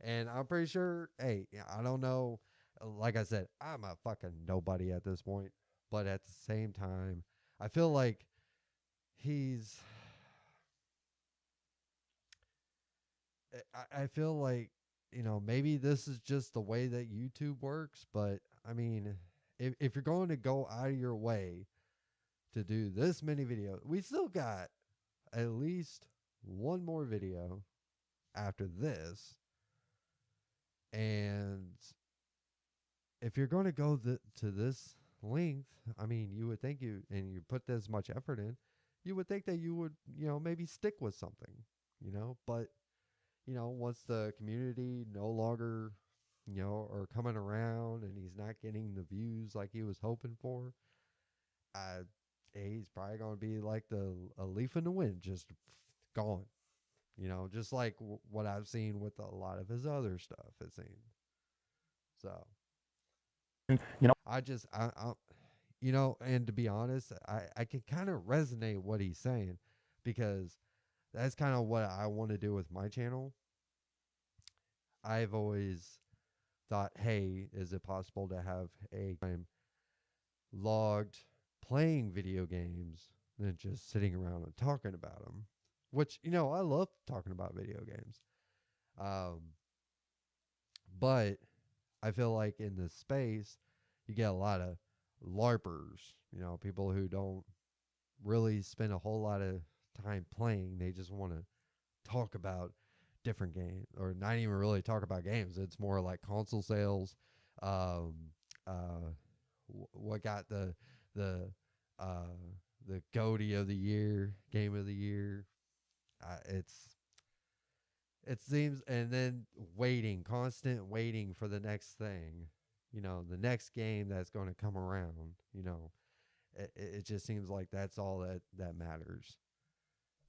And I'm pretty sure, hey, I don't know. Like I said, I'm a fucking nobody at this point. But at the same time, I feel like he's. I feel like, you know, maybe this is just the way that YouTube works. But I mean, if you're going to go out of your way to do this many videos, we still got at least one more video after this. And if you're going to go to this length, I mean, you would think you put this much effort in, you would think that you would, you know, maybe stick with something, you know. But, you know, once the community no longer, you know, are coming around and he's not getting the views like he was hoping for, he's probably going to be like a leaf in the wind, just gone. You know, just like what I've seen with a lot of his other stuff, it seems. So, you know, I you know, and to be honest, I can kind of resonate what he's saying, because that's kind of what I want to do with my channel. I've always thought, hey, is it possible to have a time logged playing video games than just sitting around and talking about them. Which, you know, I love talking about video games. But I feel like in this space, you get a lot of LARPers, you know, people who don't really spend a whole lot of time playing. They just want to talk about different games, or not even really talk about games. It's more like console sales. What got the GOATY of the year, game of the year. It seems, and then constant waiting for the next thing, you know, the next game that's going to come around, you know. It just seems like that's all that matters.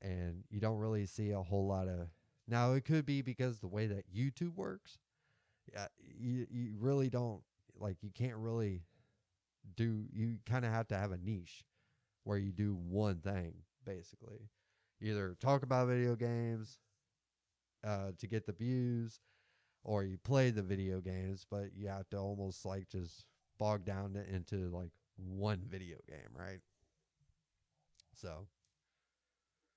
And you don't really see a whole lot of, now it could be because the way that YouTube works, you really don't, like, you can't really you kind of have to have a niche where you do one thing, basically. Either talk about video games to get the views, or you play the video games, but you have to almost like just bog down into like one video game, right? So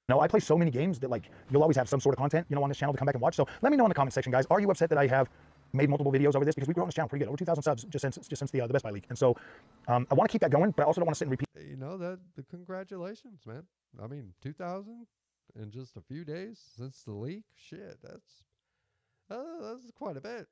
no, I play so many games that, like, you'll always have some sort of content, you know, on this channel to come back and watch. So let me know in the comment section, guys. Are you upset that I have made multiple videos over this? Because we've grown this channel pretty good, over 2,000 subs just since the Best Buy leak. And so I want to keep that going, but I also don't want to sit and repeat. You know, the congratulations, man. I mean, 2,000 in just a few days since the leak. Shit, that's quite a bit.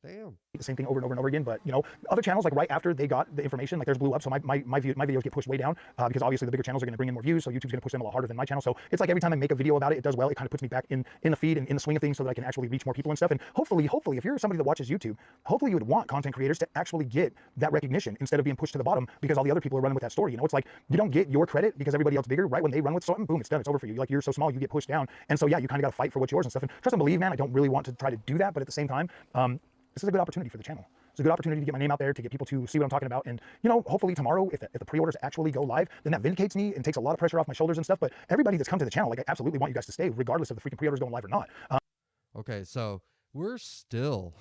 Damn. The same thing over and over and over again. But, you know, other channels, like right after they got the information, like theirs blew up. So my videos get pushed way down because obviously the bigger channels are going to bring in more views. So YouTube's going to push them a lot harder than my channel. So it's like every time I make a video about it, it does well. It kind of puts me back in the feed and in the swing of things so that I can actually reach more people and stuff. And hopefully, if you're somebody that watches YouTube, hopefully you would want content creators to actually get that recognition instead of being pushed to the bottom because all the other people are running with that story. You know, it's like you don't get your credit because everybody else bigger. Right when they run with something, boom, it's done. It's over for you. Like, you're so small, you get pushed down. And so, yeah, you kind of got to fight for what's yours and stuff. And trust and believe, man, I don't really want to try to do that. But at the same time, this is a good opportunity for the channel. It's a good opportunity to get my name out there, to get people to see what I'm talking about. And, you know, hopefully tomorrow, if the pre-orders actually go live, then that vindicates me and takes a lot of pressure off my shoulders and stuff. But everybody that's come to the channel, like, I absolutely want you guys to stay, regardless of the freaking pre-orders going live or not. Okay, so we're still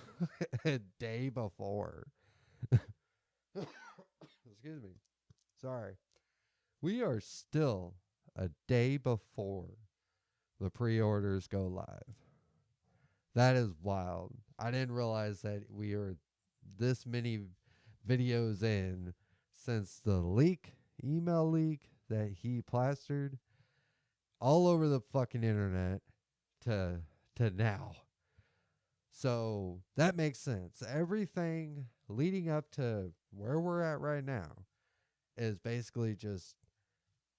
a day before. Excuse me. Sorry. We are still a day before the pre-orders go live. That is wild. I didn't realize that we are this many videos in since the email leak that he plastered all over the fucking internet to now. So that makes sense. Everything leading up to where we're at right now is basically just,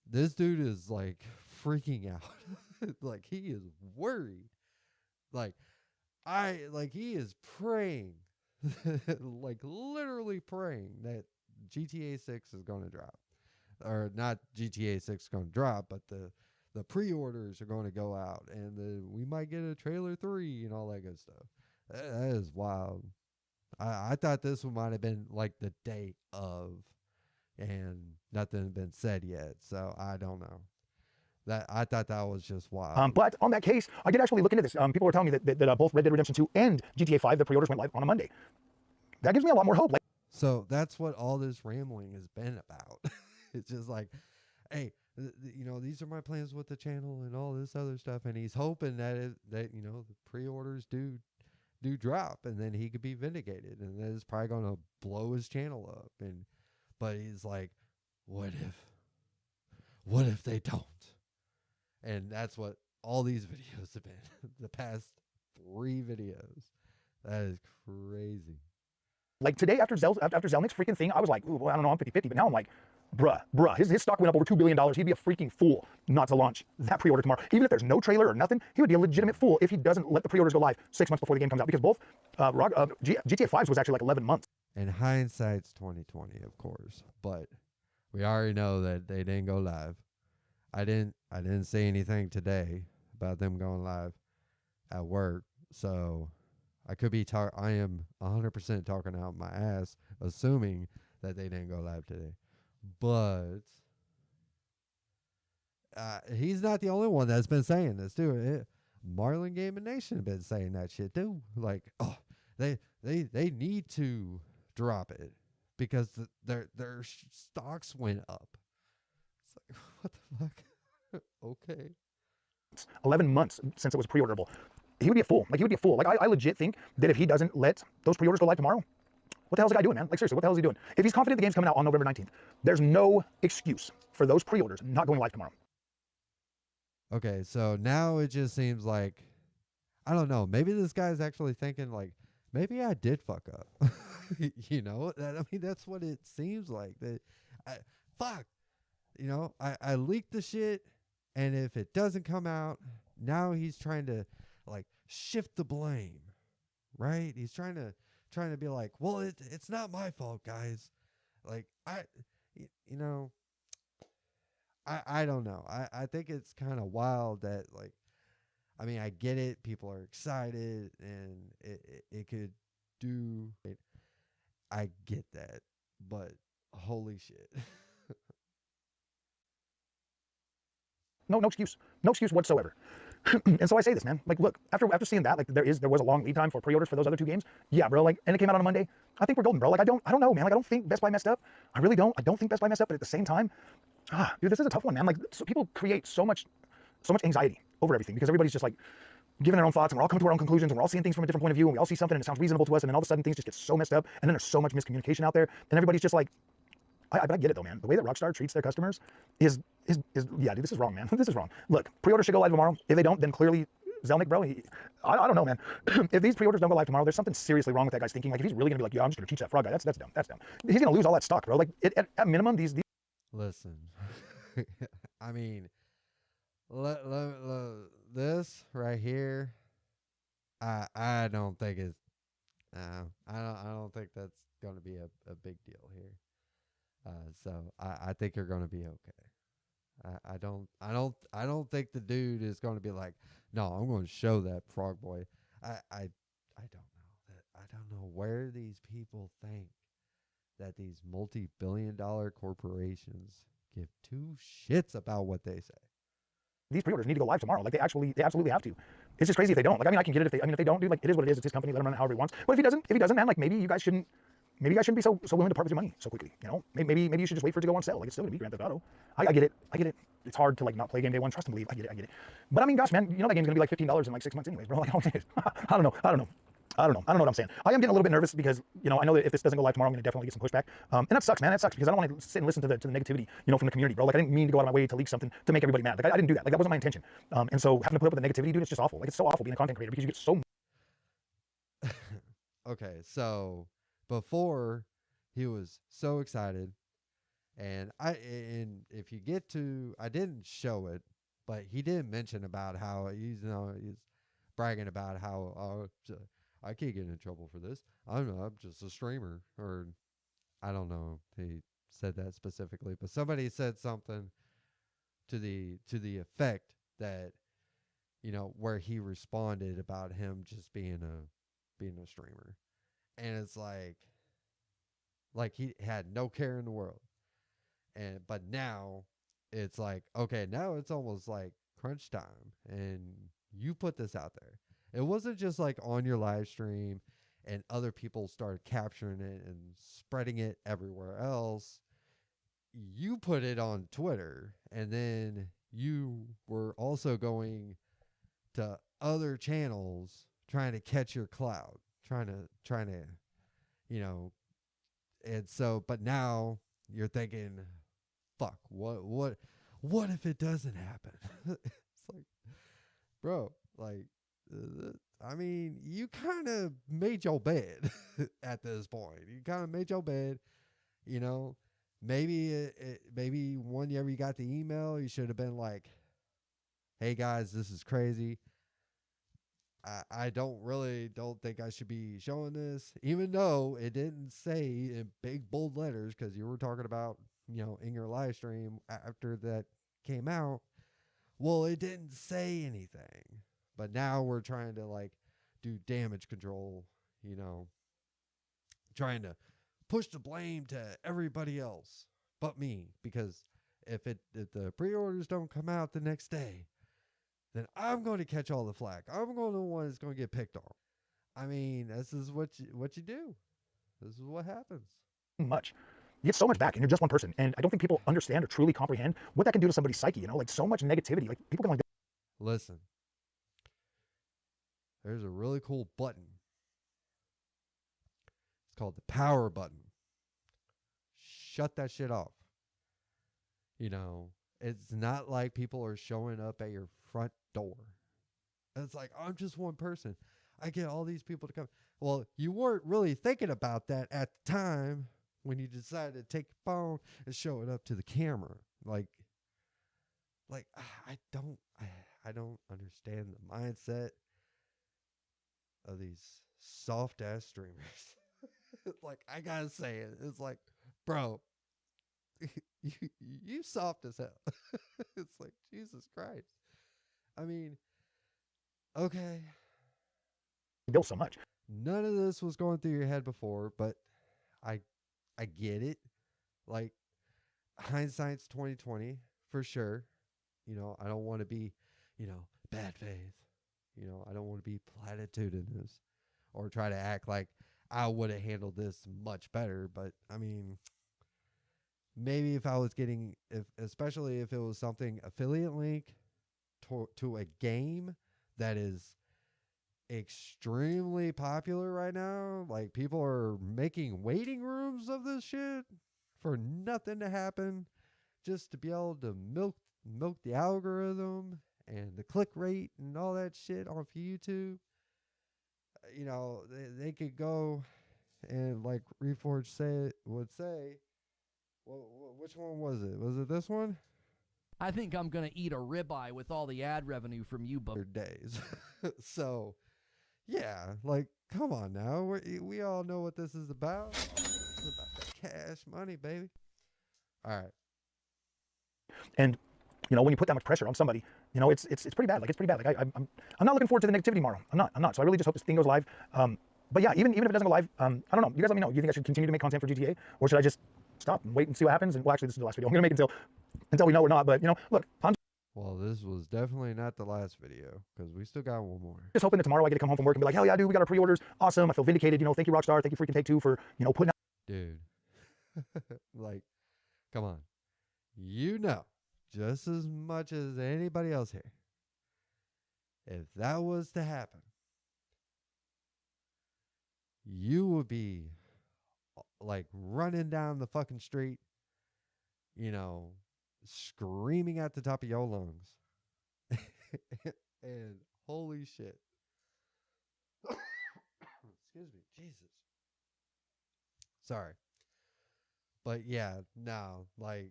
this dude is like freaking out. Like, he is worried. He is praying, like literally praying that GTA 6 is going to drop. Or not GTA 6 is going to drop, but the pre-orders are going to go out, and we might get a trailer 3 and all that good stuff. That is wild. I thought this one might have been like the day of, and nothing had been said yet, so I don't know. I thought that was just wild. But on that case, I did actually look into this. People were telling me that both Red Dead Redemption 2 and GTA 5, the pre-orders went live on a Monday. That gives me a lot more hope. So that's what all this rambling has been about. It's just like, hey, you know, these are my plans with the channel and all this other stuff, and he's hoping that you know, the pre-orders do drop, and then he could be vindicated, and then it's probably going to blow his channel up. But he's like, what if they don't? And that's what all these videos have been. The past 3 videos. That is crazy. Like today, after Zelnick's freaking thing, I was like, ooh, well, I don't know, I'm 50-50. But now I'm like, bruh, his stock went up over $2 billion. He'd be a freaking fool not to launch that pre-order tomorrow. Even if there's no trailer or nothing, he would be a legitimate fool if he doesn't let the pre-orders go live 6 months before the game comes out. Because both GTA 5's was actually like 11 months. And hindsight's 2020, of course. But we already know that they didn't go live. I didn't say anything today about them going live at work, so I could be I am 100% talking out my ass, assuming that they didn't go live today. But he's not the only one that's been saying this too. Marlin Gaming Nation have been saying that shit too. Like, oh, they need to drop it because their stocks went up. It's like, what the fuck? Okay. 11 months since it was pre-orderable. He would be a fool. Like, he would be a fool. Like, I legit think that if he doesn't let those pre-orders go live tomorrow, what the hell is the guy doing, man? Like, seriously, what the hell is he doing? If he's confident the game's coming out on November 19th, there's no excuse for those pre-orders not going live tomorrow. Okay, so now it just seems like, I don't know, maybe this guy's actually thinking, like, maybe I did fuck up. You know, I mean, that's what it seems like. That, fuck, you know, I leaked the shit, and if it doesn't come out, now he's trying to, like, shift the blame, right? He's trying to be like, well, it's not my fault, guys. Like, you know, I don't know. I think it's kind of wild that, like, I mean, I get it. People are excited, and it could do. I get that, but holy shit. No excuse. No excuse whatsoever. And so I say this, man. Like, look, after seeing that, like, there was a long lead time for pre-orders for those other two games. Yeah, bro. Like, and it came out on a Monday. I think we're golden, bro. Like, I don't know, man. Like, I don't think Best Buy messed up. I really don't. I don't think Best Buy messed up. But at the same time, dude, this is a tough one, man. Like, so people create so much anxiety over everything because everybody's just like giving their own thoughts, and we're all coming to our own conclusions, and we're all seeing things from a different point of view, and we all see something and it sounds reasonable to us, and then all of a sudden things just get so messed up, and then there's so much miscommunication out there, and everybody's just like, I get it though, man. The way that Rockstar treats their customers is yeah, dude, this is wrong, man. This is wrong. Look, pre-orders should go live tomorrow. If they don't, then clearly Zelnick, bro, I don't know, man. If these pre-orders don't go live tomorrow, there's something seriously wrong with that guy's thinking. Like, if he's really gonna be like, yeah, I'm just gonna teach that frog guy, that's dumb. He's gonna lose all that stock, bro. Like, at minimum, these. Listen, I mean, this right here, I don't think it's, I don't think that's going to be a big deal here. So I think you're going to be okay. I don't think the dude is going to be like, no, I'm going to show that frog boy. I don't know where these people think that these multi-billion-dollar corporations give two shits about what they say. These pre-orders need to go live tomorrow. Like, they absolutely have to. It's just crazy if they don't. Like, I mean, I can get it if they don't, dude. Like, it is what it is. It's his company. Let him run it however he wants. But if he doesn't, man, like, maybe you guys shouldn't be so willing to part with your money so quickly. You know, maybe you should just wait for it to go on sale. Like, it's still gonna be Grand Theft Auto. I get it. It's hard to, like, not play game day one. Trust and believe. I get it. But I mean, gosh, man, you know that game's gonna be like $15 in like 6 months anyways, bro. Like, I don't know what I'm saying. I am getting a little bit nervous because, you know, I know that if this doesn't go live tomorrow, I'm going to definitely get some pushback. And that sucks, man. That sucks because I don't want to sit and listen to the negativity, you know, from the community, bro. Like, I didn't mean to go out of my way to leak something to make everybody mad. Like, I didn't do that. Like, that wasn't my intention. And so having to put up with the negativity, dude, it's just awful. Like, it's so awful being a content creator because you get so. Okay, so before he was so excited, and if you get to, I didn't show it, but he did mention about how he's bragging about how I can't get in trouble for this. I'm just a streamer, or I don't know if he said that specifically, but somebody said something to the effect that, you know, where he responded about him just being a streamer, and it's like he had no care in the world, but now it's like, okay, now it's almost like crunch time, and you put this out there. It wasn't just like on your live stream and other people started capturing it and spreading it everywhere else. You put it on Twitter, and then you were also going to other channels trying to catch your clout, trying to, you know, and so, but now you're thinking, fuck, what if it doesn't happen? It's like, bro, like, I mean, you kind of made your bed at this point. You kind of made your bed, you know. Maybe maybe whenever you got the email, you should have been like, hey guys, this is crazy. I don't think I should be showing this, even though it didn't say in big bold letters, because you were talking about, you know, in your live stream after that came out. Well, it didn't say anything, but now we're trying to, like, do damage control, you know, trying to push the blame to everybody else but me, because if the pre-orders don't come out the next day, then I'm going to catch all the flack. I'm going to be the one that's going to get picked on. I mean, this is what you do. This is what happens. Much. you get so much back, and you're just one person. And I don't think people understand or truly comprehend what that can do to somebody's psyche. You know, like so much negativity. Like people can like. Listen, there's a really cool button. It's called the power button. Shut that shit off. You know, it's not like people are showing up at your front door. It's like, I'm just one person. I get all these people to come. Well, you weren't really thinking about that at the time when you decided to take your phone and show it up to the camera. Like I don't understand the mindset of these soft ass streamers. Like, I gotta say it. It's like, bro, you soft as hell. It's like, Jesus Christ. I mean, okay. Build so much. None of this was going through your head before, but I get it. Like, hindsight's 2020 for sure. You know, I don't want to be, you know, bad faith. You know, I don't want to be platitudinous or try to act like I would have handled this much better. But I mean, maybe if I was getting, especially if it was something affiliate link to a game that is extremely popular right now, like people are making waiting rooms of this shit for nothing to happen, just to be able to milk the algorithm and the click rate and all that shit off YouTube. You know, they could go and, like Reforge would say, well, which one was it? Was it this one? I think I'm gonna eat a ribeye with all the ad revenue from you, but days. So, yeah, like, come on now. We all know what this is about. It's about the cash money, baby. All right. And you know, when you put that much pressure on somebody, you know, it's pretty bad. Like, it's pretty bad. Like, I'm not looking forward to the negativity tomorrow. I'm not. So I really just hope this thing goes live. But yeah, even if it doesn't go live, I don't know. You guys let me know. You think I should continue to make content for GTA, or should I just stop and wait and see what happens? And well, actually, this is the last video I'm gonna make until we know we're not. But you know, look, I'm Well, this was definitely not the last video, because we still got one more. just hoping that tomorrow I get to come home from work and be like, hell yeah, dude, we got our pre-orders. Awesome. I feel vindicated. You know, thank you, Rockstar. Thank you, freaking Take-Two, for, you know, putting out. Dude. Like, come on. You know, just as much as anybody else here, if that was to happen, you would be like running down the fucking street, you know, screaming at the top of your lungs. And holy shit. Excuse me. Jesus. Sorry. But yeah, no, like,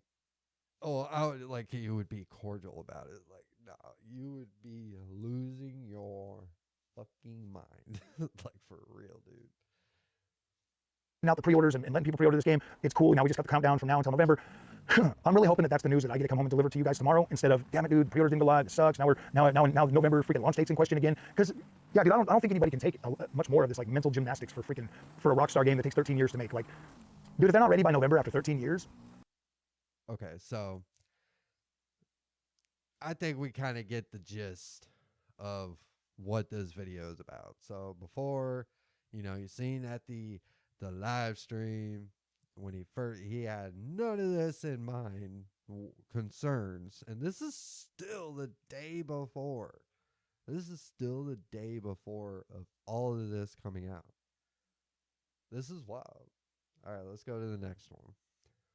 oh, I would, like, you would be cordial about it. Like, no, you would be losing your fucking mind. Like, for real, dude. Out the pre-orders and letting people pre-order this game. It's cool. Now we just got the countdown from now until November. I'm really hoping that that's the news that I get to come home and deliver to you guys tomorrow, instead of, damn it, dude, pre-orders didn't go live. It sucks. Now November freaking launch date's in question again. Because yeah, dude, I don't think anybody can take much more of this like mental gymnastics for a Rockstar game that takes 13 years to make. Like, dude, if they're not ready by November after 13 years. Okay, so I think we kind of get the gist of what this video is about. So before, you know, you've seen at the live stream when he had none of this in mind, concerns, and this is still the day before. This is still the day before of all of this coming out. This is wild. All right, let's go to the next one.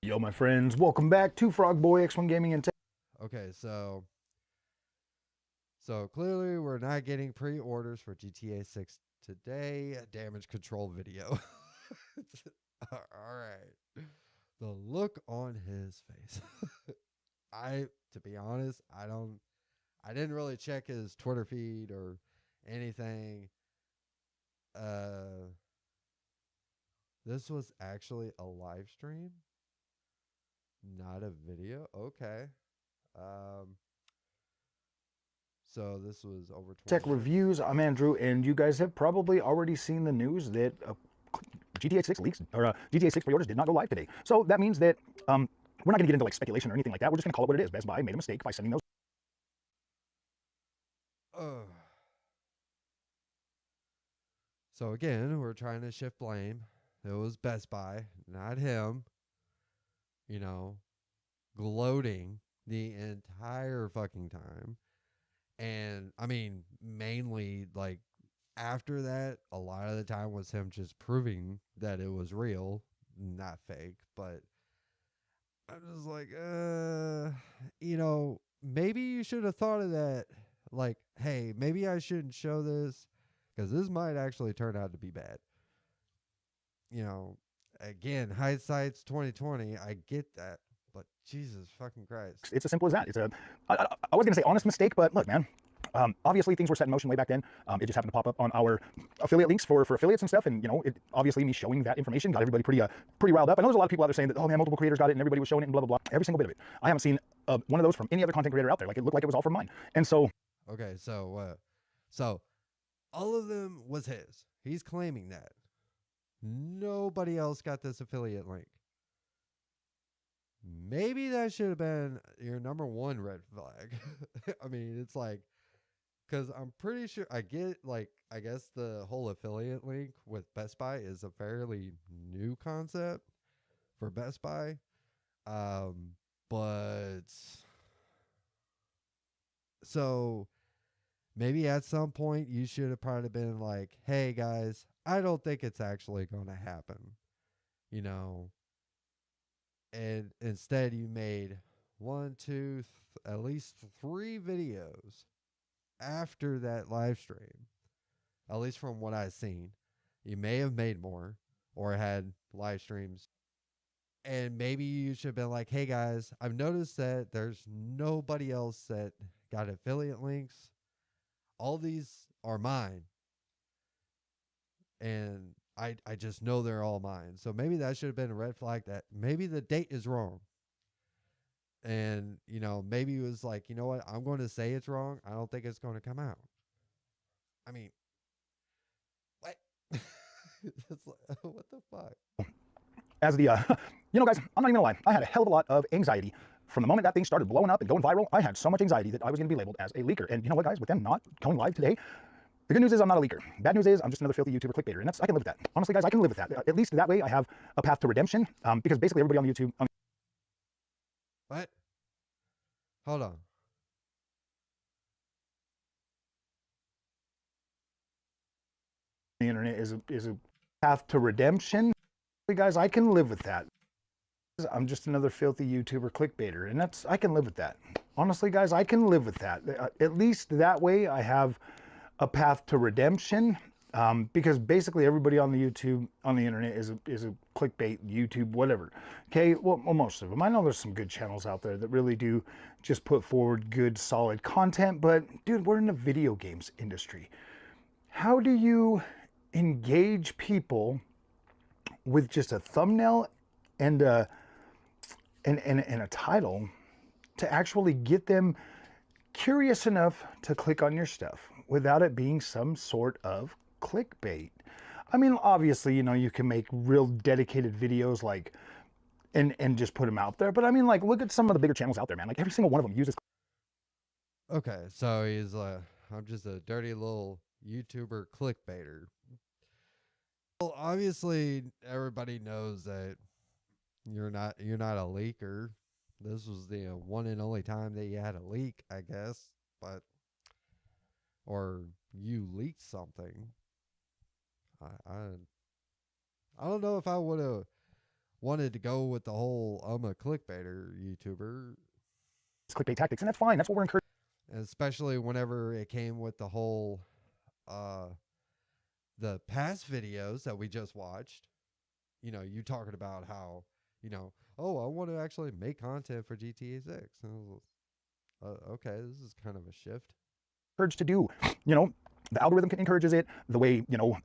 Yo, my friends, welcome back to Frogboy X1 Gaming and Tech. Okay, so clearly we're not getting pre-orders for GTA 6 today. A damage control video. All right. The look on his face. To be honest, I didn't really check his Twitter feed or anything. This was actually a live stream, not a video. Okay. So this was over 20 Tech Reviews. I'm Andrew, and you guys have probably already seen the news that GTA 6 leaks, or GTA 6 pre-orders did not go live today. So that means that we're not going to get into like speculation or anything like that. We're just going to call it what it is. Best Buy made a mistake by sending those. So again, we're trying to shift blame. It was Best Buy, not him. you know, gloating the entire fucking time. And I mean, mainly like after that, a lot of the time was him just proving that it was real, not fake. But I'm just like, you know, maybe you should have thought of that. Like, hey, maybe I shouldn't show this because this might actually turn out to be bad. You know, again, hindsight's 2020. I get that, but Jesus fucking Christ. It's as simple as that. It's a, I was going to say honest mistake, but look, man, obviously things were set in motion way back then. It just happened to pop up on our affiliate links for affiliates and stuff. And, you know, it obviously me showing that information got everybody pretty riled up. I know there's a lot of people out there saying that, oh man, multiple creators got it and everybody was showing it and blah, blah, blah. Every single bit of it. I haven't seen one of those from any other content creator out there. Like, it looked like it was all from mine. And so. Okay, so all of them was his. He's claiming that. Nobody else got this affiliate link. Maybe that should have been your number one red flag. I mean, it's like, because I'm pretty sure I get, like, I guess the whole affiliate link with Best Buy is a fairly new concept for Best Buy. But so maybe at some point you should have probably been like, hey guys, I don't think it's actually going to happen, you know. And instead you made at least 3 videos after that live stream, at least from what I've seen. You may have made more or had live streams. And maybe you should have been like, hey guys, I've noticed that there's nobody else that got affiliate links. All these are mine. And I just know they're all mine. So maybe that should have been a red flag that maybe the date is wrong. And, you know, maybe it was like, you know what? I'm going to say it's wrong. I don't think it's going to come out. I mean, what? It's like, what the fuck? As the, you know, guys, I'm not even gonna lie. I had a hell of a lot of anxiety from the moment that thing started blowing up and going viral. I had so much anxiety that I was going to be labeled as a leaker. And you know what, guys? With them not going live today, the good news is I'm not a leaker. Bad news is I'm just another filthy YouTuber clickbaiter, and I can live with that. Honestly, guys, I can live with that. At least that way I have a path to redemption, because basically everybody on the YouTube. What? Hold on. The internet is a path to redemption. Guys, I can live with that. I'm just another filthy YouTuber clickbaiter, and I can live with that. Honestly, guys, I can live with that. At least that way I have a path to redemption, because basically everybody on the internet is a clickbait, YouTube, whatever. Okay, well, most of them. I know there's some good channels out there that really do just put forward good, solid content, but dude, we're in the video games industry. How do you engage people with just a thumbnail and a title to actually get them curious enough to click on your stuff without it being some sort of clickbait? I mean, obviously, you know, you can make real dedicated videos like and just put them out there, but I mean, like, look at some of the bigger channels out there, man. Like, every single one of them uses. Okay, so he's I'm just a dirty little YouTuber clickbaiter. Well, obviously everybody knows that you're not a leaker. This was the one and only time that you had a leak, I guess, or you leaked something. I don't know if I would have wanted to go with the whole I'm a clickbaiter YouTuber. Clickbait tactics, and that's fine. That's what we're encouraging. Especially whenever it came with the whole the past videos that we just watched. You know, you talking about how, you know, oh, I want to actually make content for GTA 6. And I was, okay, this is kind of a shift. To do, you know, the algorithm encourages it, the way, you know,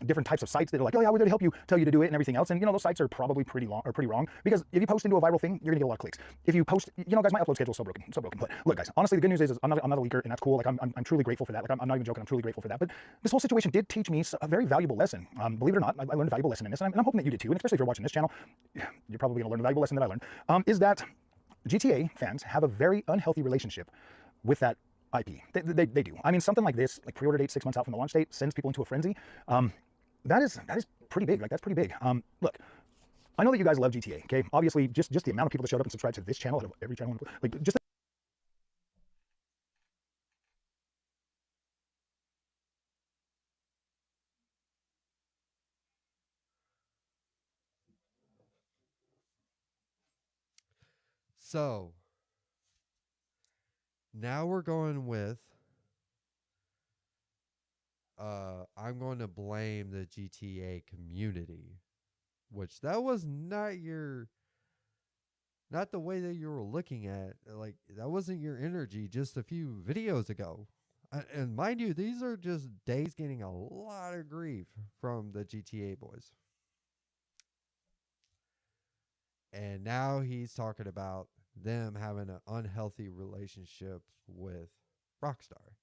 different types of sites that are like, oh yeah, we're there to help you, tell you to do it and everything else. And, you know, those sites are probably pretty wrong, because if you post into a viral thing, you're gonna get a lot of clicks. If you post, you know, guys, my upload schedule is so broken. But look, guys, honestly, the good news is I'm not a leaker, and that's cool. Like, I'm truly grateful for that. Like, I'm not even joking. I'm truly grateful for that. But this whole situation did teach me a very valuable lesson. Believe it or not, I learned a valuable lesson in this, and I'm hoping that you did too. And especially if you're watching this channel, you're probably gonna learn a valuable lesson that I learned, is that GTA fans have a very unhealthy relationship with that IP. They do. I mean, something like this, like pre-order date 6 months out from the launch date, sends people into a frenzy. That is pretty big. Like, that's pretty big. Look, I know that you guys love GTA, okay? Obviously, just the amount of people that showed up and subscribed to this channel, out of every channel, like just So now we're going with I'm going to blame the GTA community, which that was not the way that you were looking at. Like, that wasn't your energy just a few videos ago. And mind you, these are just days getting a lot of grief from the GTA boys. And now he's talking about them having an unhealthy relationship with Rockstar.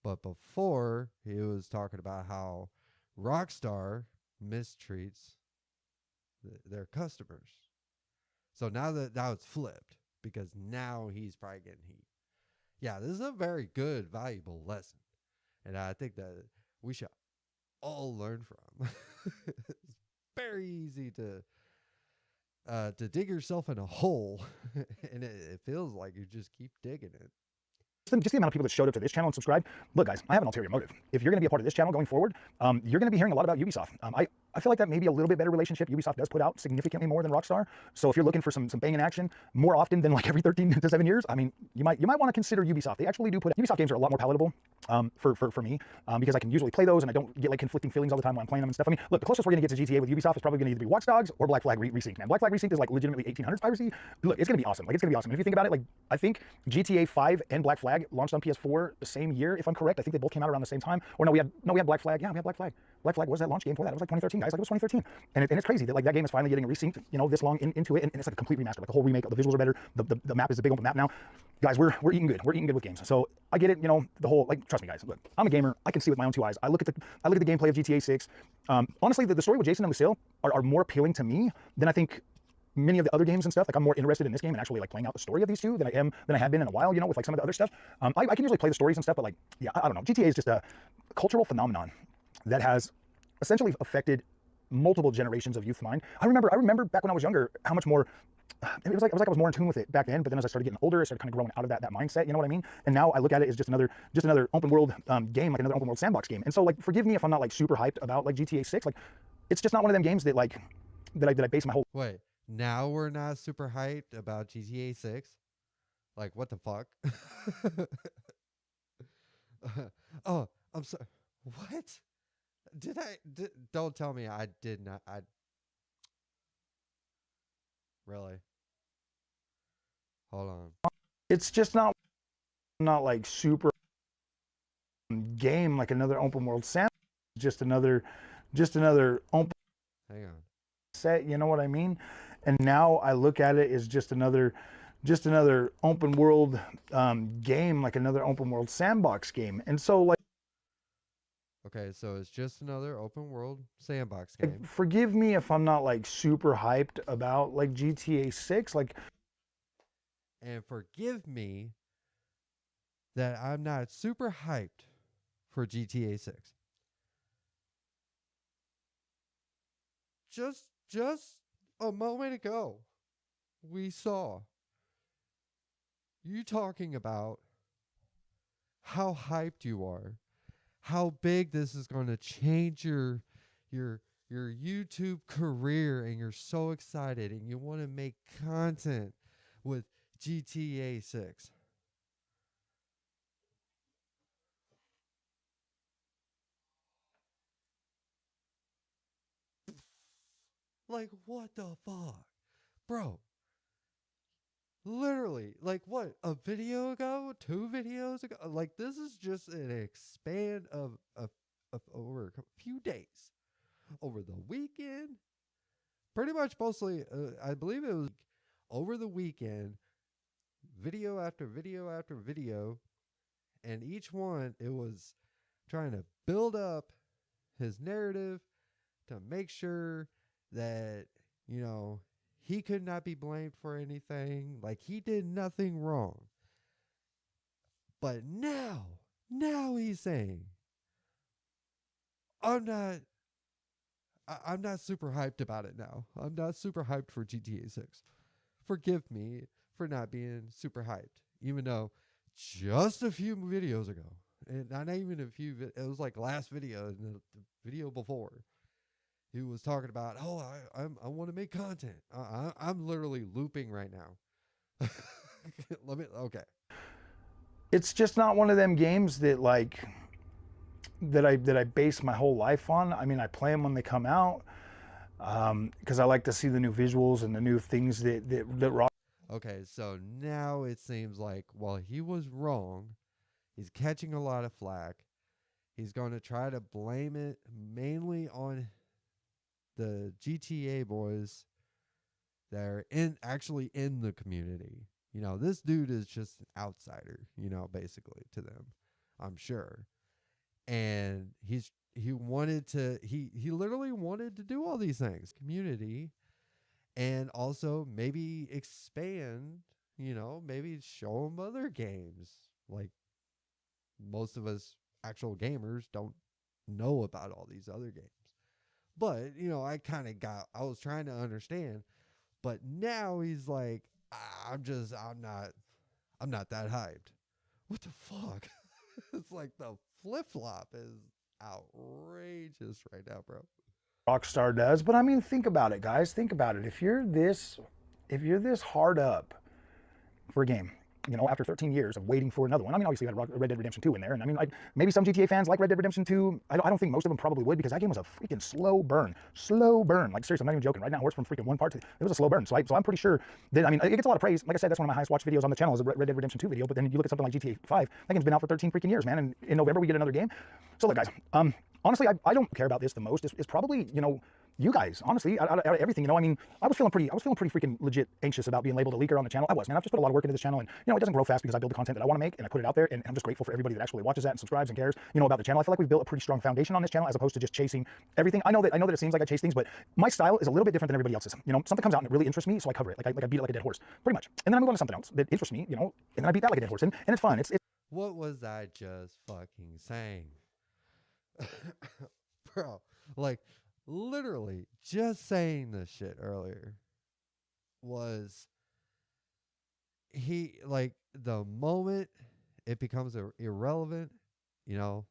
But before, he was talking about how Rockstar mistreats their customers. So now it's flipped, because now he's probably getting heat. Yeah, this is a very good, valuable lesson. And I think that we should all learn from. It's very easy to dig yourself in a hole, and it feels like you just keep digging it. just the amount of people that showed up to this channel and subscribed. Look, guys, I have an ulterior motive. If you're going to be a part of this channel going forward, you're going to be hearing a lot about Ubisoft. I feel like that may be a little bit better relationship. Ubisoft does put out significantly more than Rockstar. So if you're looking for some banging action more often than like every 13 to 7 years, I mean, you might want to consider Ubisoft. They actually do put Ubisoft games are a lot more palatable for me because I can usually play those and I don't get like conflicting feelings all the time when I'm playing them and stuff. I mean, look, the closest we're going to get to GTA with Ubisoft is probably going to either be Watch Dogs or Black Flag Resynced, man. Black Flag Resynced is like legitimately 1800s piracy. Look, it's going to be awesome. Like, it's going to be awesome. And if you think about it, like, I think GTA 5 and Black Flag launched on PS4 the same year, if I'm correct. I think they both came out around the same time. Or no, we had Black Flag. Yeah, we had Black Flag. Black Flag was that launch game for that. It was like 2013, guys. Like, it was 2013. And it's crazy that like that game is finally getting a resynced, you know, this long into it, and it's like a complete remaster, like a whole remake. The visuals are better. The map is a big open map now. Guys, we're eating good. We're eating good with games. So I get it, you know, the whole, like, trust me, guys. Look, I'm a gamer. I can see with my own 2 eyes. I look at the gameplay of GTA 6. Honestly, the story with Jason and Lucille are more appealing to me than I think many of the other games and stuff. Like, I'm more interested in this game and actually like playing out the story of these two than I have been in a while, you know, with like some of the other stuff. I can usually play the stories and stuff, but like, yeah, I don't know. GTA is just a cultural phenomenon that has essentially affected multiple generations of youth mind. I remember back when I was younger how much more it was like I was more in tune with it back then, but then as I started getting older, I started kind of growing out of that mindset, you know what I mean? And now I look at it as just another open world game, like another open world sandbox game. And so, like, forgive me if I'm not like super hyped about like GTA 6. Like, it's just not one of them games that like that I base my whole Wait, now we're not super hyped about GTA 6? Like, what the fuck? Oh, I'm sorry. What? Don't tell me I did not. Really? Hold on. It's just not like super game, like another open world sandbox. Just another open Hang on. set, you know what I mean? And now I look at it as just another open world game, like another open world sandbox game. And so, like, Okay, so it's just another open world sandbox game. like, forgive me if I'm not like super hyped about like GTA 6, like, And forgive me that I'm not super hyped for GTA 6. Just a moment ago, we saw you talking about how hyped you are, how big this is going to change your YouTube career, and you're so excited and you want to make content with GTA 6. Like, what the fuck? Bro, literally, like, what, a video ago? 2 videos ago? Like, this is just an expand of over a few days. Over the weekend? Pretty much mostly, I believe it was over the weekend, video after video after video. And each one, it was trying to build up his narrative to make sure that, you know, he could not be blamed for anything. Like, he did nothing wrong. But now he's saying, I'm not I'm not super hyped about it now. I'm not super hyped for GTA 6. Forgive me for not being super hyped, even though just a few videos ago, and not even a few, it was like last video and the video before, he was talking about, oh, I want to make content. I'm literally looping right now. Okay. It's just not one of them games that like that I base my whole life on. I mean, I play them when they come out because I like to see the new visuals and the new things that Rock. Okay, so now it seems like while he was wrong, he's catching a lot of flack. He's going to try to blame it mainly on the GTA boys that are actually in the community. You know, this dude is just an outsider, you know, basically to them, I'm sure. And he literally wanted to do all these things, community, and also maybe expand, you know, maybe show them other games. Like most of us actual gamers don't know about all these other games. But, you know, I was trying to understand, but now he's like, I'm not that hyped. What the fuck? It's like the flip-flop is outrageous right now, bro. Rockstar does, but I mean, think about it, guys. Think about it. If you're this hard up for a game, you know, after 13 years of waiting for another one. I mean, obviously you had Red Dead Redemption 2 in there, and I mean, maybe some GTA fans like Red Dead Redemption 2. I don't think most of them probably would, because that game was a freaking slow burn. Like seriously, I'm not even joking. Right now, it's from freaking one part to, it was a slow burn. So I'm pretty sure that, I mean, it gets a lot of praise. Like I said, that's one of my highest watched videos on the channel is a Red Dead Redemption 2 video. But then you look at something like GTA 5, that game's been out for 13 freaking years, man. And in November we get another game. So look, guys, honestly, I don't care about this the most. It's probably, you know, you guys, honestly, out of everything, you know, I mean, I was feeling pretty freaking legit anxious about being labeled a leaker on the channel. I was, man. I've just put a lot of work into this channel, and you know, it doesn't grow fast because I build the content that I want to make and I put it out there, and I'm just grateful for everybody that actually watches that and subscribes and cares, you know, about the channel. I feel like we've built a pretty strong foundation on this channel as opposed to just chasing everything. I know that it seems like I chase things, but my style is a little bit different than everybody else's. You know, something comes out and it really interests me, so I cover it. Like I beat it like a dead horse, pretty much. And then I move on to something else that interests me, you know, and then I beat that like a dead horse, and it's fun. It's What was I just fucking saying? Bro, like literally just saying this shit earlier was he, like, the moment it becomes irrelevant, you know,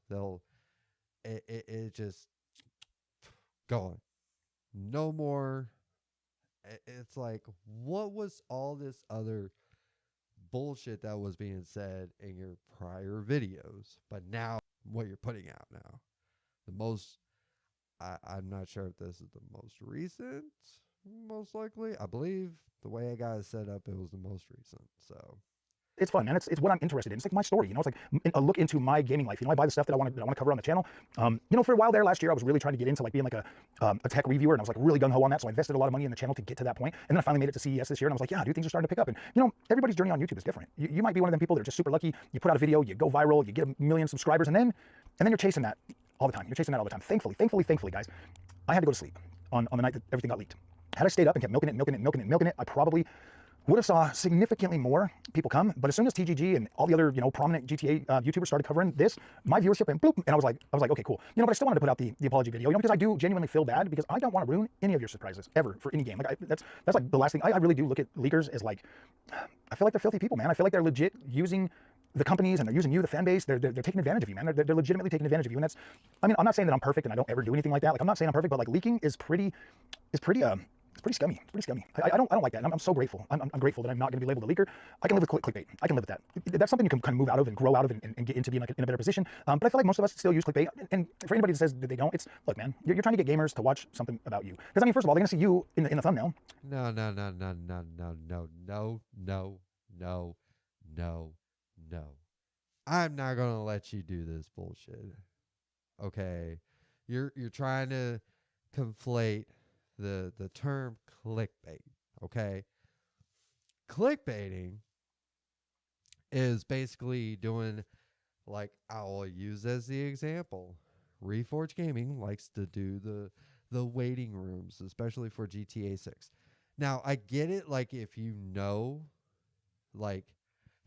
it just gone. No more. It's like, what was all this other bullshit that was being said in your prior videos, but now what you're putting out now? The most, I'm not sure if this is the most recent, most likely. I believe the way I got it set up, it was the most recent. So it's fun, man. It's what I'm interested in. It's like my story, you know. It's like a look into my gaming life. You know, I buy the stuff that I want to cover on the channel. You know, for a while there last year, I was really trying to get into like being like a tech reviewer, and I was like really gung ho on that. So I invested a lot of money in the channel to get to that point. And then I finally made it to CES this year, and I was like, yeah, dude, things are starting to pick up. And you know, everybody's journey on YouTube is different. You might be one of them people that are just super lucky. You put out a video, you go viral, you get a million subscribers, and then you're chasing that all the time. You're chasing that all the time. Thankfully, guys, I had to go to sleep on the night that everything got leaked. Had I stayed up and kept milking it, I probably would have saw significantly more people come. But as soon as TGG and all the other, you know, prominent GTA YouTubers started covering this, my viewership went boop, and I was like, okay, cool. You know, but I still wanted to put out the apology video, you know, because I do genuinely feel bad, because I don't want to ruin any of your surprises ever for any game. Like that's like the last thing. I really do look at leakers as like, I feel like they're filthy people, man. I feel like they're legit using the companies, and they're using you, the fan base. They're taking advantage of you, man. They're legitimately taking advantage of you. And that's, I mean, I'm not saying that I'm perfect and I don't ever do anything like that. Like, I'm not saying I'm perfect, but like leaking is pretty scummy. It's pretty scummy. I don't like that. And I'm so grateful. I'm grateful that I'm not going to be labeled a leaker. I can live with clickbait. I can live with that. That's something you can kind of move out of and grow out of and get into being like in a better position. But I feel like most of us still use clickbait. And for anybody that says that they don't, it's, look, man, you're trying to get gamers to watch something about you. Because I mean, first of all, they're going to see you in the thumbnail. No. I'm not gonna let you do this bullshit. Okay, you're trying to conflate the term clickbait. Okay, clickbaiting is basically doing, like, I will use as the example, Reforge Gaming likes to do the waiting rooms, especially for GTA 6. Now, I get it, like, if you know, like,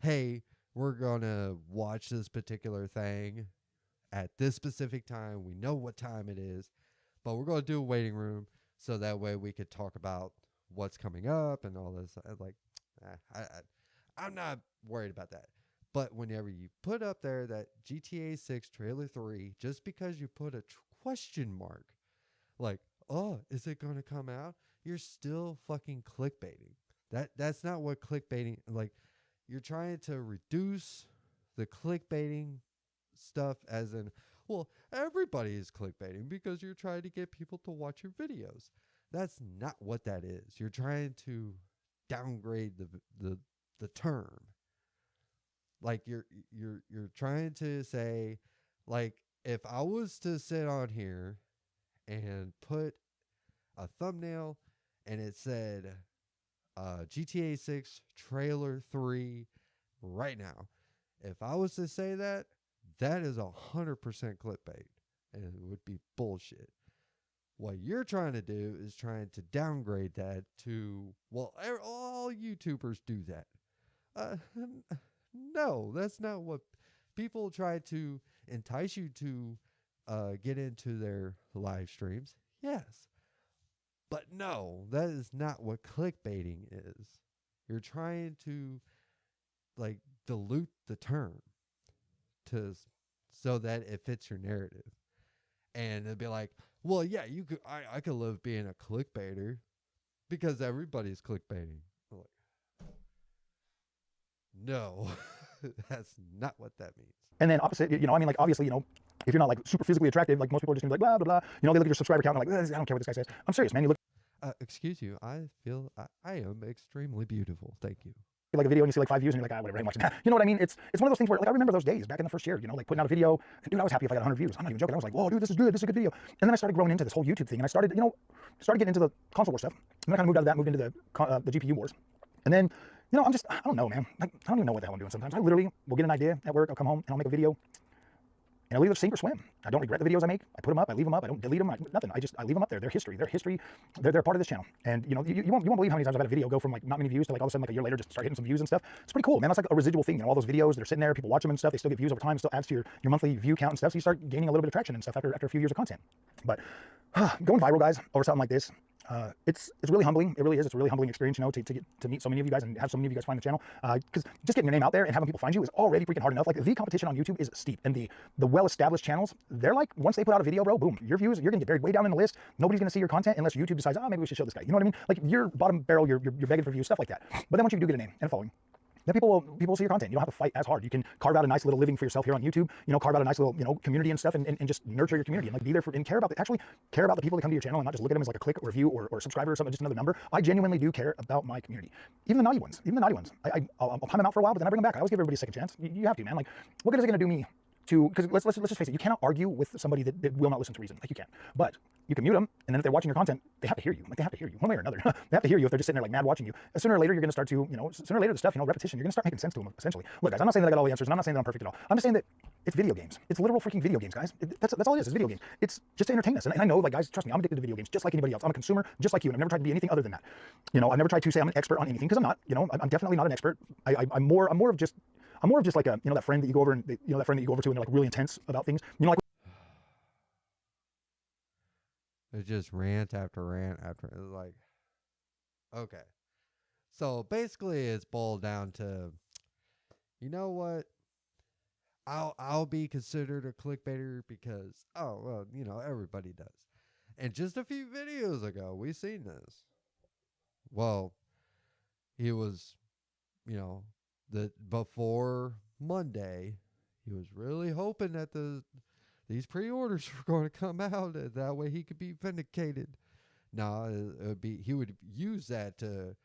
hey, we're going to watch this particular thing at this specific time. We know what time it is. but we're going to do a waiting room so that way we could talk about what's coming up and all this. Like, I'm not worried about that. But whenever you put up there that GTA 6 trailer 3, just because you put a question mark, like, oh, is it going to come out? You're still fucking clickbaiting. That's not what clickbaiting, like, you're trying to reduce the clickbaiting stuff as in, well, everybody is clickbaiting because you're trying to get people to watch your videos. That's not what that is. You're trying to downgrade the term. Like you're trying to say, like, if I was to sit on here and put a thumbnail and it said GTA 6 trailer 3 right now, if I was to say that, that is 100% clickbait, and it would be bullshit. What you're trying to do is trying to downgrade that to, well, all YouTubers do that. No, that's not what people try to entice you to get into their live streams. Yes. But no, that is not what clickbaiting is. You're trying to, like, dilute the term so that it fits your narrative. And it'd be like, well, yeah, I could love being a clickbaiter because everybody's clickbaiting. I'm like, no, that's not what that means. And then opposite, I mean, like, obviously, if you're not like super physically attractive, like most people are just gonna be like, blah, blah, blah. They look at your subscriber count and they're like, I don't care what this guy says. I'm serious, man. You look Excuse you. I feel I am extremely beautiful. Thank you. like a video and you see like 5 views and you're like, whatever, I ain't watching that. You know what I mean? It's one of those things where, like, I remember those days back in the first year, like putting out a video, and dude, I was happy if I got 100 views. I'm not even joking. I was like, whoa, dude, this is good. This is a good video. And then I started growing into this whole YouTube thing, and I started getting into the console war stuff. And then I kind of moved out of that, moved into the GPU wars. And then, I don't know, man. Like, I don't even know what the hell I'm doing sometimes. I literally will get an idea at work, I'll come home, and I'll make a video. And I'll either sink or swim. I don't regret the videos I make. I put them up. I leave them up. I don't delete them. Nothing. I leave them up there. They're history. They're part of this channel. And you won't believe how many times I've had a video go from like not many views to like all of a sudden like a year later just start hitting some views and stuff. It's pretty cool, man. That's like a residual thing. All those videos that are sitting there, people watch them and stuff. They still get views over time. It still adds to your monthly view count and stuff. So you start gaining a little bit of traction and stuff after a few years of content. But going viral, guys, over something like this, it's really humbling. It really is. It's a really humbling experience, to get to meet so many of you guys and have so many of you guys find the channel. Because just getting your name out there and having people find you is already freaking hard enough. Like, the competition on YouTube is steep, and the well-established channels, they're like, once they put out a video, bro, boom, your views, you're gonna get buried way down in the list. Nobody's gonna see your content unless YouTube decides, maybe we should show this guy. You know what I mean? Like, you're bottom barrel, you're begging for views, stuff like that. But then once you do get a name and a following, then people will see your content. You don't have to fight as hard. You can carve out a nice little living for yourself here on YouTube. Carve out a nice little community and stuff, and just nurture your community and like be there for and care about the people that come to your channel and not just look at them as like a click or review or subscriber or something, just another number. I genuinely do care about my community, even the naughty ones. I'll time them out for a while, but then I bring them back. I always give everybody a second chance. You have to, man. Like, what good is it gonna do me? Because let's just face it, you cannot argue with somebody that will not listen to reason. Like, you can't. But you can mute them, and then if they're watching your content, they have to hear you. Like, they have to hear you one way or another. They have to hear you if they're just sitting there like mad watching you. Sooner or later, you're going to start to, sooner or later, the stuff, repetition, you're going to start making sense to them, essentially. Look, guys, I'm not saying that I got all the answers, and I'm not saying that I'm perfect at all. I'm just saying that it's video games. It's literal freaking video games, guys. That's all it is. It's video games. It's just to entertain us. And I know, like, guys, trust me, I'm addicted to video games just like anybody else. I'm a consumer just like you, and I've never tried to be anything other than that. I've never tried to say I'm an expert on anything, because I'm not. I'm definitely not an expert. I'm more of just like a, that friend that you go over and that friend that you go over to and they're like really intense about things. Like, it's just rant after rant after. It's like, okay. So basically it's boiled down to, you know what? I'll be considered a clickbaiter because, everybody does. And just a few videos ago, we seen this. Well, he was, before Monday, he was really hoping that these pre-orders were going to come out, and that way he could be vindicated. No, he would use that to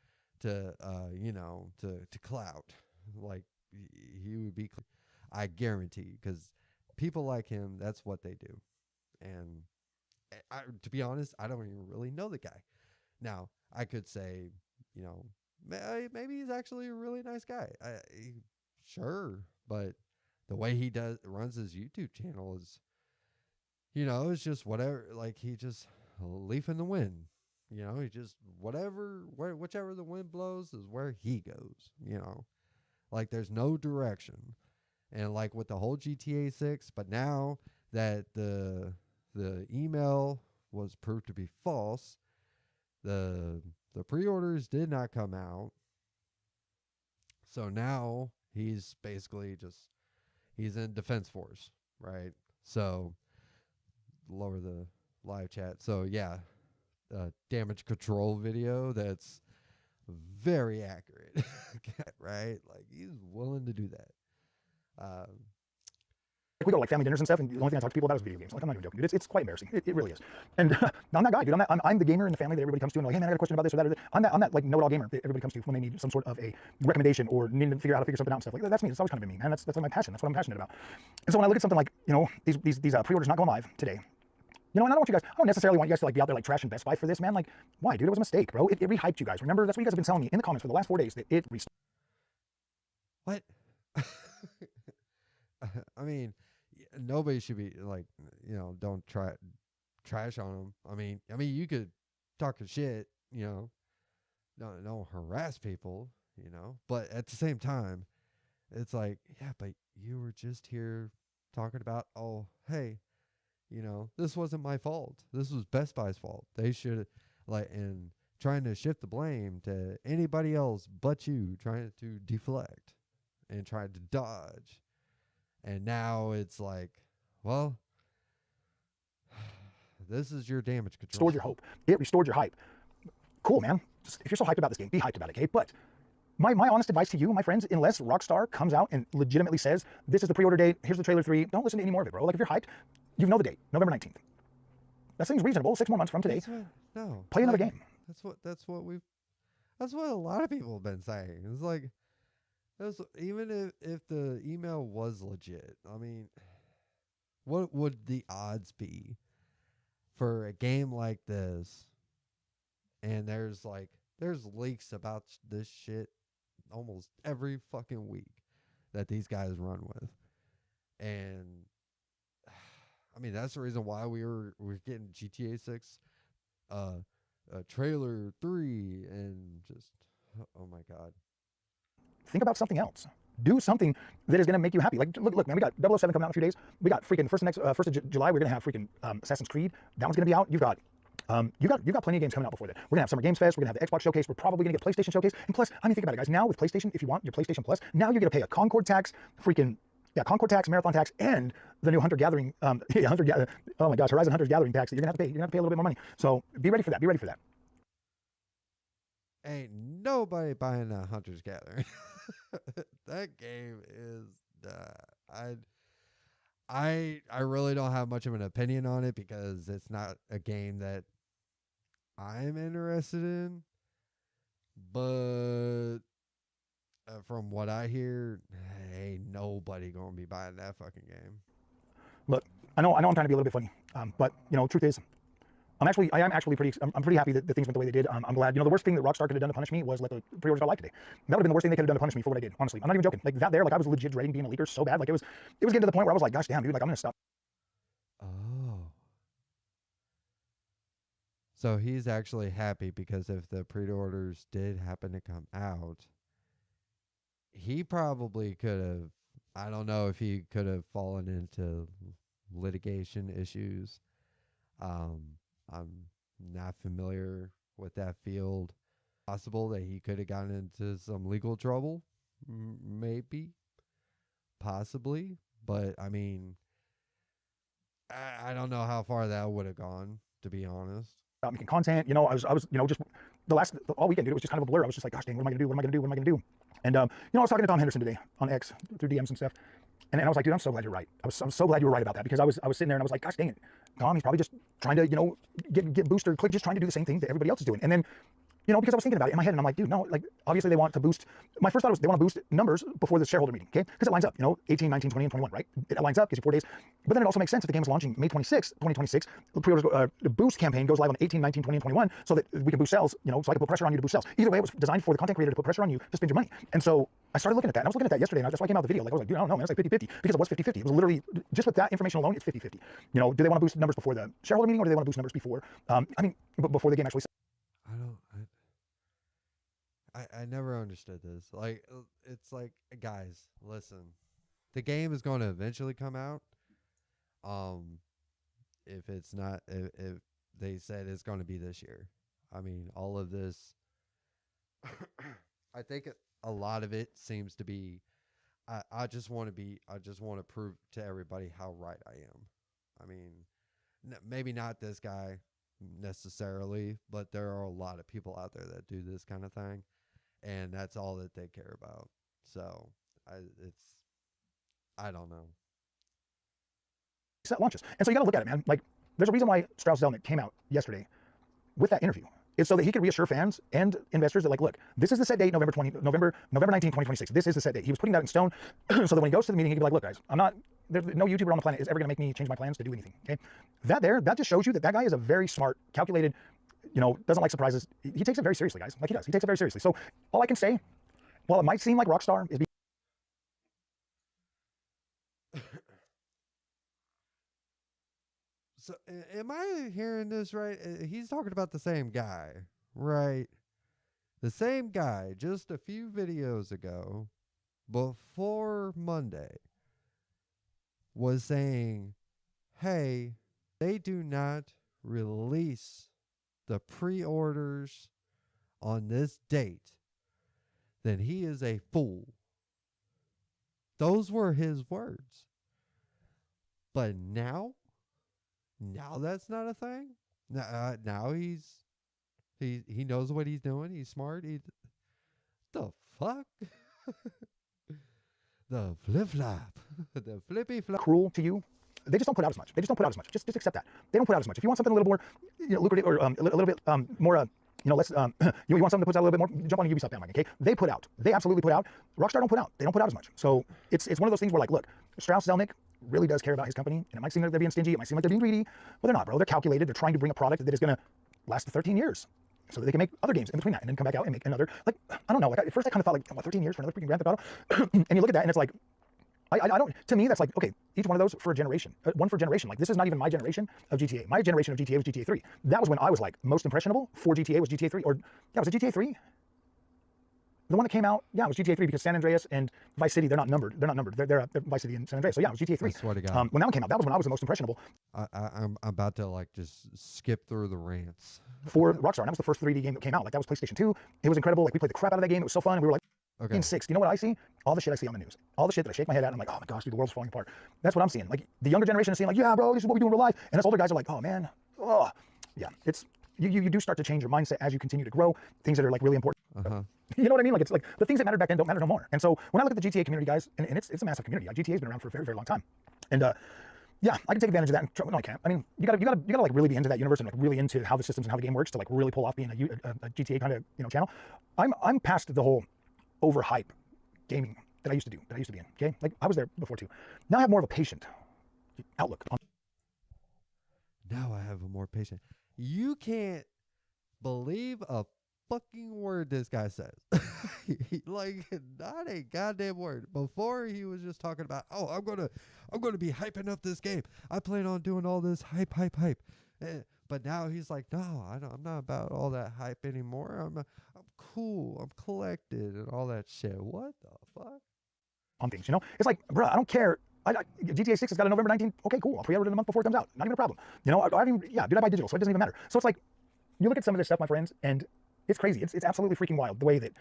clout. Like, he would be, I guarantee, because people like him, that's what they do. And to be honest, I don't even really know the guy. Now, I could say, maybe he's actually a really nice guy. Sure, but the way he runs his YouTube channel is, it's just whatever. Like, he just a leaf in the wind. He just whichever the wind blows is where he goes. Like, there's no direction. And like with the whole GTA 6, but now that the email was proved to be false. The pre-orders did not come out. So now he's basically he's in Defense Force, right? So lower the live chat. So yeah, damage control video that's very accurate, right? Like he's willing to do that. We go to like family dinners and stuff, and the only thing I talk to people about is video games. Like, I'm not even joking, dude. It's quite embarrassing. It really is. And I'm that guy, dude. I'm the gamer in the family that everybody comes to, and like, hey man, I got a question about this or that. Or that. I'm that like know-it-all gamer that everybody comes to when they need some sort of a recommendation or need to figure out how to figure something out and stuff. Like that's me. It's always kind of been me, man. That's like my passion. That's what I'm passionate about. And so when I look at something like, you know, these pre-orders not going live today. You know, and I don't necessarily want you guys to like be out there like trashing Best Buy for this, man. Like, why, dude? It was a mistake, bro. It rehyped you guys. Remember, that's what you guys have been telling me in the comments for the last 4 days that it restarted. What? I mean, nobody should be like, you know, don't trash on them. I mean, you could talk a shit, you know, don't harass people, you know, but at the same time, it's like, yeah, but you were just here talking about, oh, hey, you know, this wasn't my fault. This was Best Buy's fault. They should and trying to shift the blame to anybody else but you, trying to deflect and trying to dodge. And now it's like, well, this is your damage control. Restored your hope. It restored your hype. Cool, man. If you're so hyped about this game, be hyped about it, okay? But my honest advice to you, my friends, unless Rockstar comes out and legitimately says, this is the pre-order date, here's the trailer 3, don't listen to any more of it, bro. Like, if you're hyped, you know the date, November 19th. That seems reasonable, 6 more months from today. No. Play another game. That's what a lot of people have been saying. It's like, even if the email was legit, I mean, what would the odds be for a game like this? And there's leaks about this shit almost every fucking week that these guys run with. And I mean, that's the reason why we're getting GTA 6 trailer 3 and just, oh my God. Think about something else. Do something that is going to make you happy. Like, look, man, we got 007 coming out in a few days. We got freaking first of July. We're going to have freaking Assassin's Creed. That one's going to be out. You've got plenty of games coming out before that. We're gonna have Summer Games Fest. We're gonna have the Xbox Showcase. We're probably gonna get PlayStation Showcase. And plus, I mean, think about it, guys. Now with PlayStation, if you want your PlayStation Plus, now you're gonna pay a Concord tax, Concord tax, Marathon tax, and the new Hunter Gathering, oh my gosh, Horizon Hunter's Gathering tax that you're gonna have to pay. You're gonna have to pay a little bit more money. So be ready for that. Be ready for that. Ain't nobody buying a Hunter's Gathering. That game is I really don't have much of an opinion on it because it's not a game that I'm interested in. But from what I hear, ain't nobody gonna be buying that fucking game. Look, I know I'm trying to be a little bit funny, but you know, truth is, I'm pretty happy that things went the way they did. I'm glad. You know, the worst thing that Rockstar could have done to punish me was let the pre-orders go live today. That would have been the worst thing they could have done to punish me for what I did. Honestly, I'm not even joking. Like that there, like I was legit dreading being a leaker so bad. Like it was getting to the point where I was like, gosh damn, dude, like I'm gonna stop. Oh. So he's actually happy because if the pre-orders did happen to come out, he probably could have, I don't know if he could have fallen into litigation issues. I'm not familiar with that field. Possible that he could have gotten into some legal trouble. Maybe. Possibly. But, I mean, I don't know how far that would have gone, to be honest. Making content, you know, I was, you know, just all weekend, dude, it was just kind of a blur. I was just like, gosh dang, what am I gonna do? What am I gonna do? What am I gonna do? And, you know, I was talking to Tom Henderson today on X through DMs and stuff. And I was like, dude, I'm so glad you're right. I was so glad you were right about that because I was sitting there and I was like, gosh dang it, Tom, he's probably just trying to, you know, get booster click, just trying to do the same thing that everybody else is doing. And then, you know, because I was thinking about it in my head and I'm like, dude, no, like obviously they want to boost. My first thought was they want to boost numbers before the shareholder meeting, okay? Because it lines up, you know, 18, 19, 20, and 21, right? It lines up, gives you 4 days. But then it also makes sense if the game is launching May 26, 2026, the pre-orders the boost campaign goes live on 18, 19, 20, and 21 so that we can boost sales, you know, so I can put pressure on you to boost sales. Either way, it was designed for the content creator to put pressure on you to spend your money. And so I started looking at that. And I was looking at that yesterday, and that's why I came out with the video. Like I was like, dude, I don't know, man, it's like 50-50 because it was 50-50. It was literally just with that information alone, it's 50-50. You know, do they want to boost numbers before the shareholder meeting or do they want to boost numbers before? Before the game actually. I never understood this. Like, it's like, guys, listen, the game is going to eventually come out. If it's not, if they said it's going to be this year. I mean, all of this, I think a lot of it seems to be, I just want to prove to everybody how right I am. I mean, maybe not this guy necessarily, but there are a lot of people out there that do this kind of thing, and that's all that they care about. So I don't know. Set launches. And so you got to look at it, man. Like, there's a reason why Strauss Zelnick came out yesterday with that interview. It's so that he could reassure fans and investors that, like, look, this is the set date, November 19, 2026. This is the set date. He was putting that in stone so that when he goes to the meeting, he can be like, look, guys, there's no YouTuber on the planet is ever going to make me change my plans to do anything. Okay. That just shows you that guy is a very smart, calculated, doesn't like surprises. He takes it very seriously, guys. Like, he does. He takes it very seriously. So all I can say, while it might seem like Rockstar is So, am I hearing this right? He's talking about the same guy, right? The same guy just a few videos ago, before Monday, was saying, hey, they do not release the pre-orders on this date, then he is a fool. Those were his words. But now that's not a thing. Now he knows what he's doing. He's smart. The fuck? The flip flop, the flippy flop. cruel to you. They just don't put out as much. Just accept that. They don't put out as much. If you want something a little more, lucrative, or a little bit more, less, you want something that puts out a little bit more, jump on the Ubisoft bandwagon. Okay, they put out. They absolutely put out. Rockstar don't put out. They don't put out as much. So it's one of those things where, like, look, Strauss Zelnick really does care about his company, and it might seem like they're being stingy. It might seem like they're being greedy, but they're not, bro. They're calculated. They're trying to bring a product that is going to last 13 years. So that they can make other games in between that, and then come back out and make another. Like, I don't know. Like, at first I kind of thought, like, what, 13 years for another freaking Grand Theft Auto? And you look at that, and it's like, I don't. To me, that's like, okay, each one of those for a generation, one for a generation. Like, this is not even my generation of GTA. My generation of GTA was GTA 3. That was when I was like most impressionable for GTA was GTA 3, or yeah, was it GTA 3? The one that came out, yeah, it was GTA 3 because San Andreas and Vice City, they're not numbered. They're Vice City and San Andreas. So yeah, it was GTA 3. I swear to God. When that one came out, that was when I was the most impressionable. I'm about to, like, just skip through the rants. For Rockstar, and that was the first 3D game that came out. Like, that was PlayStation 2. It was incredible. Like, we played the crap out of that game. It was so fun. And we were like, Okay. in 6. You know what I see? All the shit I see on the news. All the shit that I shake my head at. And I'm like, oh my gosh, dude, the world's falling apart. That's what I'm seeing. Like, the younger generation is seeing, like, yeah, bro, this is what we do in real life. And us older guys are like, oh man, oh yeah. It's you do start to change your mindset as you continue to grow. Things that are, like, really important. You know what I mean? Like, it's like the things that mattered back then don't matter no more. And so when I look at the GTA community, guys, and it's a massive community. Like, GTA's been around for a very, very long time. And yeah, I can take advantage of that. No, I can't. I mean, you gotta like really be into that universe and, like, really into how the systems and how the game works to, like, really pull off being a GTA kind of, channel. I'm past the whole overhype gaming that I used to be in. Okay, like, I was there before too. Now I have more of a patient outlook on. Now I have a more patient. You can't believe a fucking word this guy says. Like, not a goddamn word. Before, he was just talking about, oh, I'm gonna be hyping up this game. I plan on doing all this hype. But now he's like, no, I'm not about all that hype anymore. I'm cool. I'm collected and all that shit. What the fuck? On things, it's like, bro, I don't care. GTA 6 has got a November 19th. Okay, cool. I'll pre-order it a month before it comes out. Not even a problem. I buy digital, so it doesn't even matter. So it's like, you look at some of this stuff, my friends, and it's crazy. It's absolutely freaking wild the way that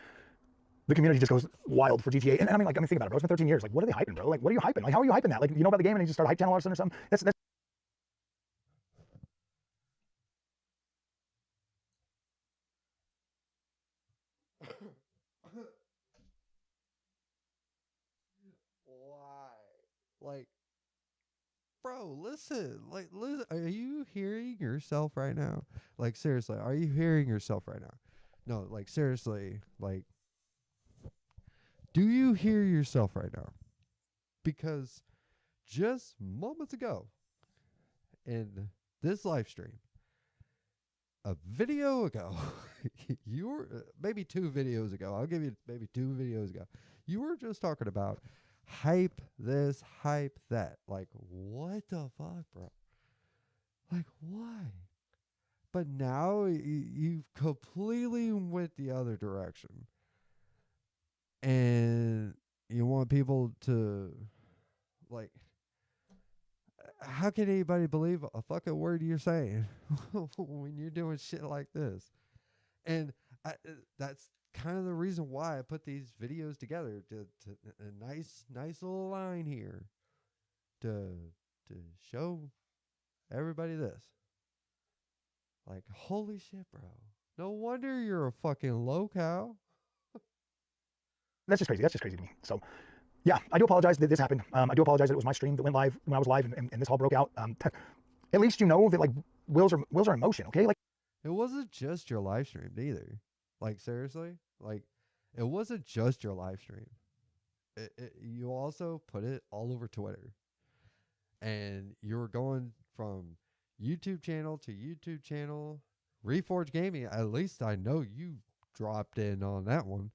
the community just goes wild for GTA. And I mean, like, think about it, bro. It's been 13 years. Like, what are they hyping, bro? Like, what are you hyping? Like, how are you hyping that? Like, you know about the game and you just start a hype channel all of a sudden or something? That's Why? Like, bro, listen. Like, listen. Are you hearing yourself right now? Like, seriously, are you hearing yourself right now? No, like, seriously, like, do you hear yourself right now? Because just moments ago in this live stream, a video ago, you were maybe 2 videos ago. I'll give you maybe 2 videos ago. You were just talking about hype this, hype that. Like, what the fuck, bro? Like, why? But now you've completely went the other direction. And you want people to, like, how can anybody believe a fucking word you're saying when you're doing shit like this? And that's kind of the reason why I put these videos together to a nice little line here to show everybody this. Like, holy shit, bro. No wonder you're a fucking low-cow. That's just crazy. That's just crazy to me. So, yeah, I do apologize that this happened. I do apologize that it was my stream that went live when I was live and this all broke out. At least you know that, like, wheels are in motion, okay? Like, it wasn't just your live stream either. Like, seriously? Like, it wasn't just your live stream. You also put it all over Twitter. And you were going from YouTube channel to YouTube channel. Reforge Gaming, at least I know you dropped in on that one.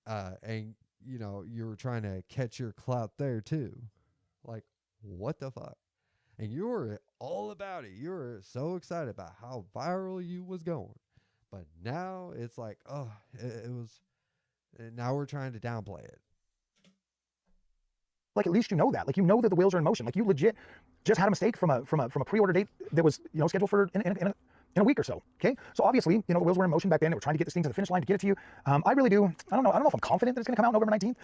And, you know, you were trying to catch your clout there too. Like, what the fuck? And you were all about it. You were so excited about how viral you was going. But now it's like, oh, it was. Now we're trying to downplay it. Like, at least you know that. Like, you know that the wheels are in motion. Like, you legit just had a mistake from a pre-order date that was, you know, scheduled for in a week or so. Okay, so obviously, you know, the wheels were in motion back then. They were trying to get this thing to the finish line to get it to you. I really do. I don't know if I'm confident that it's going to come out November 19th,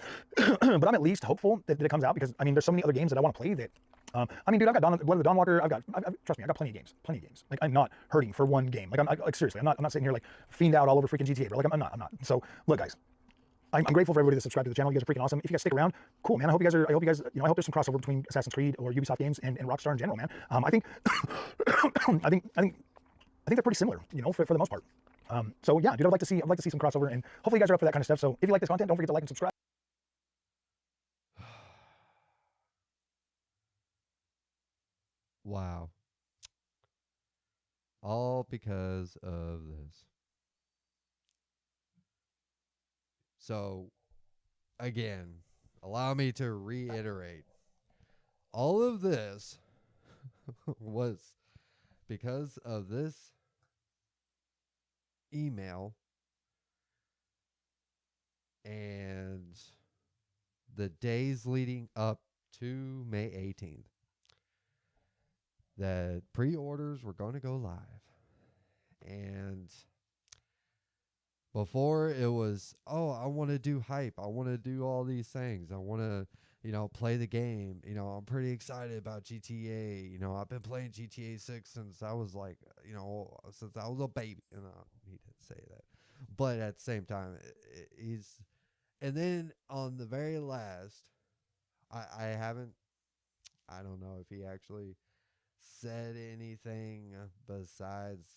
but I'm at least hopeful that it comes out, because I mean, there's so many other games that I want to play that. I mean, dude, I've got Blood of the Dawnwalker. Trust me, I've got plenty of games. Like, I'm not hurting for one game. Like, seriously, I'm not sitting here like fiend out all over freaking GTA, bro. Like, I'm not. So look, guys. I'm grateful for everybody that subscribed to the channel. You guys are freaking awesome. If you guys stick around, cool, man. I hope you guys, you know, I hope there's some crossover between Assassin's Creed or Ubisoft games and Rockstar in general, man. I think, I think they're pretty similar, you know, for the most part. So yeah, dude, I'd like to see some crossover, and hopefully you guys are up for that kind of stuff. So if you like this content, don't forget to like and subscribe. Wow. All because of this. So, again, allow me to reiterate. All of this was because of this email and the days leading up to May 18th that pre-orders were going to go live. And before it was, oh, I want to do hype. I want to do all these things. I want to, you know, play the game. You know, I'm pretty excited about GTA. You know, I've been playing GTA 6 since I was like, you know, since I was a baby. And he didn't say that. But at the same time, he's, and then on the very last, I don't know if he actually said anything besides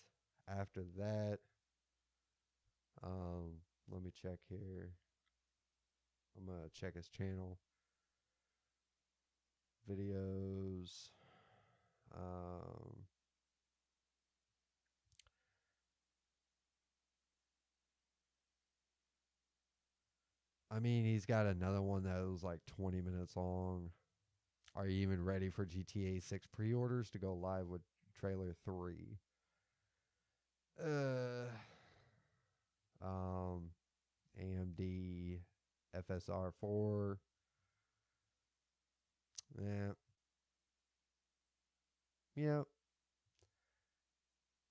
after that. Let me check here. I'm gonna check his channel. Videos. I mean, he's got another one that was like 20 minutes long. Are you even ready for GTA 6 pre-orders to go live with trailer 3? AMD FSR 4. Yeah.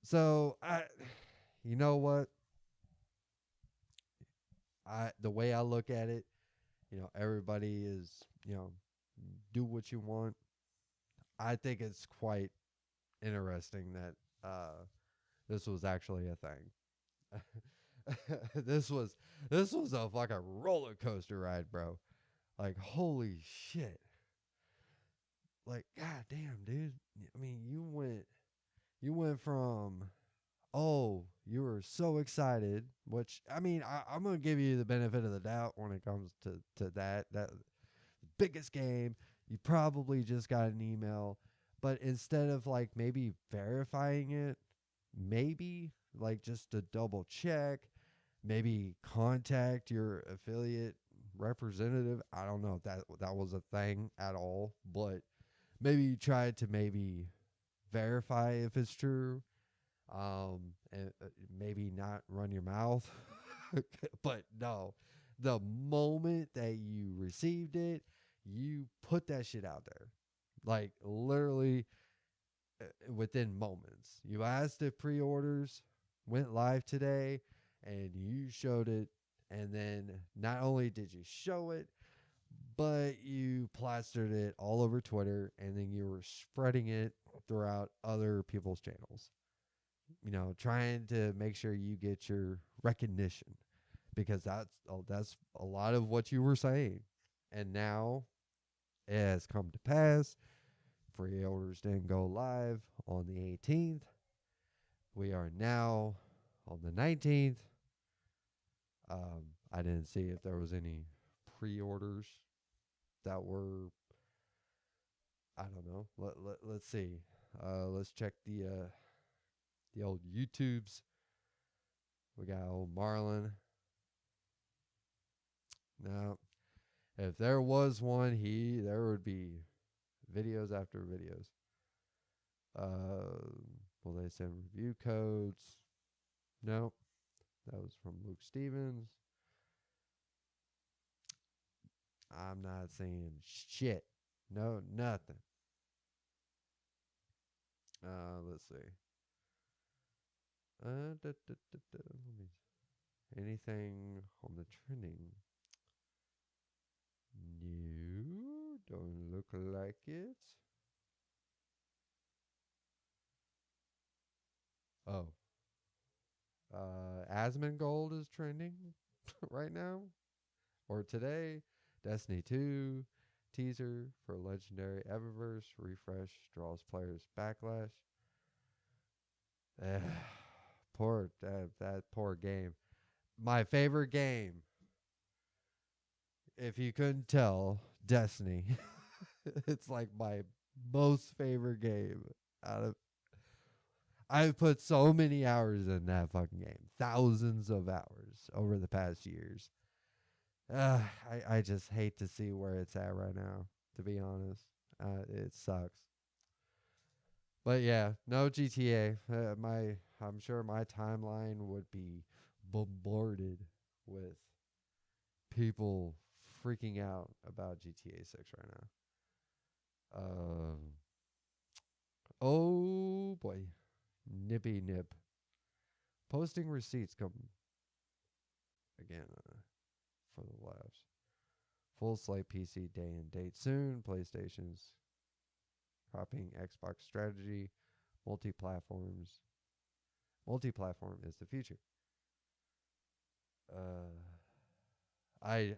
So you know what? The way I look at it, you know, everybody is, you know, do what you want. I think it's quite interesting that this was actually a thing. This was a fucking roller coaster ride, bro. Like, holy shit. Like, god damn, dude. I mean, you went from, oh, you were so excited, which, I mean, I'm going to give you the benefit of the doubt when it comes to that biggest game. You probably just got an email, but instead of like maybe verifying it, maybe like just to double check, maybe contact your affiliate representative. I don't know if that was a thing at all, but maybe you tried to maybe verify if it's true, and maybe not run your mouth. But no, the moment that you received it, you put that shit out there. like literally within moments. You asked if pre-orders went live today, and you showed it. And then not only did you show it, but you plastered it all over Twitter, and then you were spreading it throughout other people's channels. You know, trying to make sure you get your recognition, because that's a lot of what you were saying. And now it has come to pass. Pre-orders didn't go live on the 18th. We are now on the 19th. I didn't see if there was any pre-orders that were, I don't know. Let's see. Let's check the old YouTubes. We got old Marlon. Now, if there was one, there would be videos after videos. Will they send review codes? No. That was from Luke Stevens. I'm not saying shit. No, nothing. Let's see. Let me, anything on the trending? No, don't look like it. Oh. Asmongold is trending right now. Or today. Destiny 2 teaser for Legendary Eververse refresh draws players backlash. Poor that poor game. My favorite game. If you couldn't tell, Destiny. It's like my most favorite game out of. I've put so many hours in that fucking game. Thousands of hours over the past years. I just hate to see where it's at right now, to be honest. It sucks. But yeah, no GTA. I'm sure my timeline would be bombarded with people freaking out about GTA 6 right now. Oh boy, nippy nip. Posting receipts come again for the labs. Full slate PC day and date soon. PlayStation's copying Xbox strategy. Multi-platform is the future. I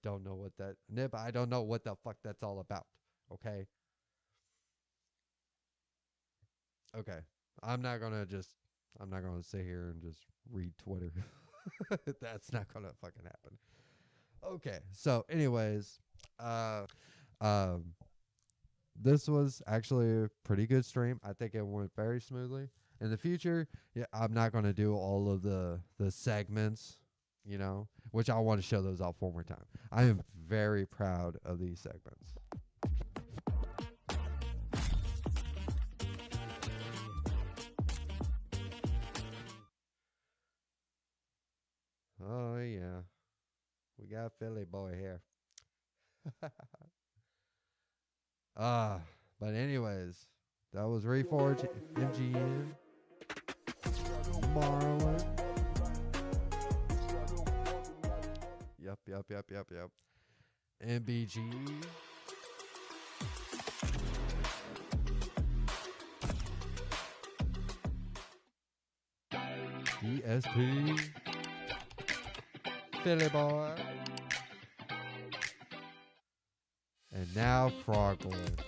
don't know what that nip. I don't know what the fuck that's all about. Okay. Okay. I'm not gonna sit here and just read Twitter. That's not gonna fucking happen. Okay. So, anyways, this was actually a pretty good stream. I think it went very smoothly. In the future, yeah, I'm not gonna do all of the segments, which I want to show those off one more time. I am very proud of these segments. Oh yeah, we got Philly boy here. But anyways, that was Reforge, MGN, Marlon. Yep. MBG. DSP. Philly boy. And now Froglin.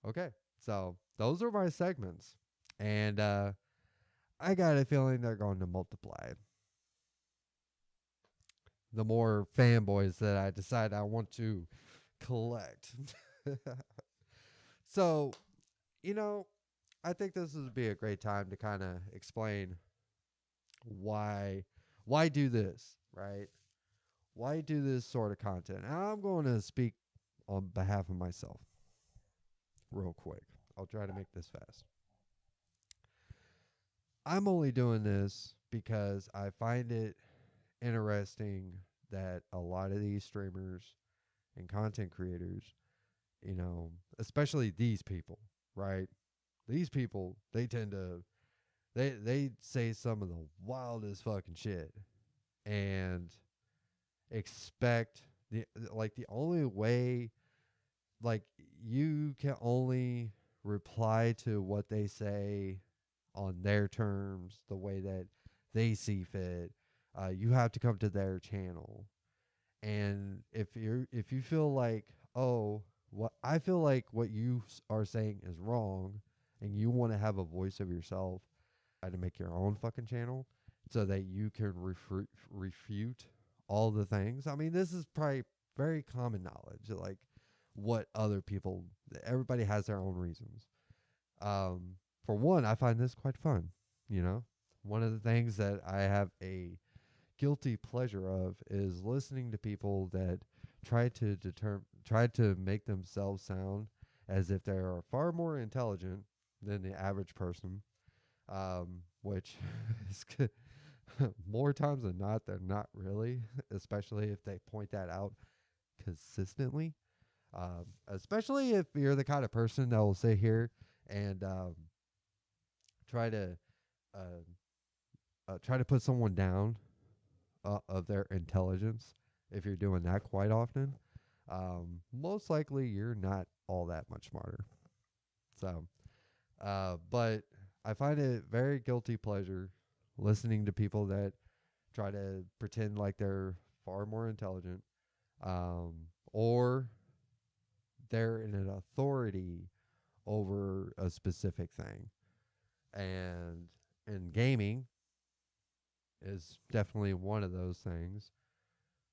Okay, so those are my segments. And I got a feeling they're going to multiply. The more fanboys that I decide I want to collect. So, I think this would be a great time to kind of explain why do this, right? Why do this sort of content? And I'm going to speak on behalf of myself real quick. I'll try to make this fast. I'm only doing this because I find it interesting that a lot of these streamers and content creators, you know, especially these people, right? These people, they tend to they say some of the wildest fucking shit and expect the only way, like, you can only reply to what they say on their terms, the way that they see fit. You have to come to their channel, and if you feel like, oh, what I feel like what you are saying is wrong, and you want to have a voice of yourself, try to make your own fucking channel so that you can refute all the things. I mean, this is probably very common knowledge, like what other people, everybody has their own reasons. For one, I find this quite fun. You know, one of the things that I have a guilty pleasure of is listening to people that try to make themselves sound as if they are far more intelligent than the average person, which is more times than not, they're not really, especially if they point that out consistently. Especially if you're the kind of person that will sit here and try to try to put someone down of their intelligence. If you're doing that quite often, most likely you're not all that much smarter. So, but I find it very guilty pleasure listening to people that try to pretend like they're far more intelligent, or they're an authority over a specific thing. And gaming is definitely one of those things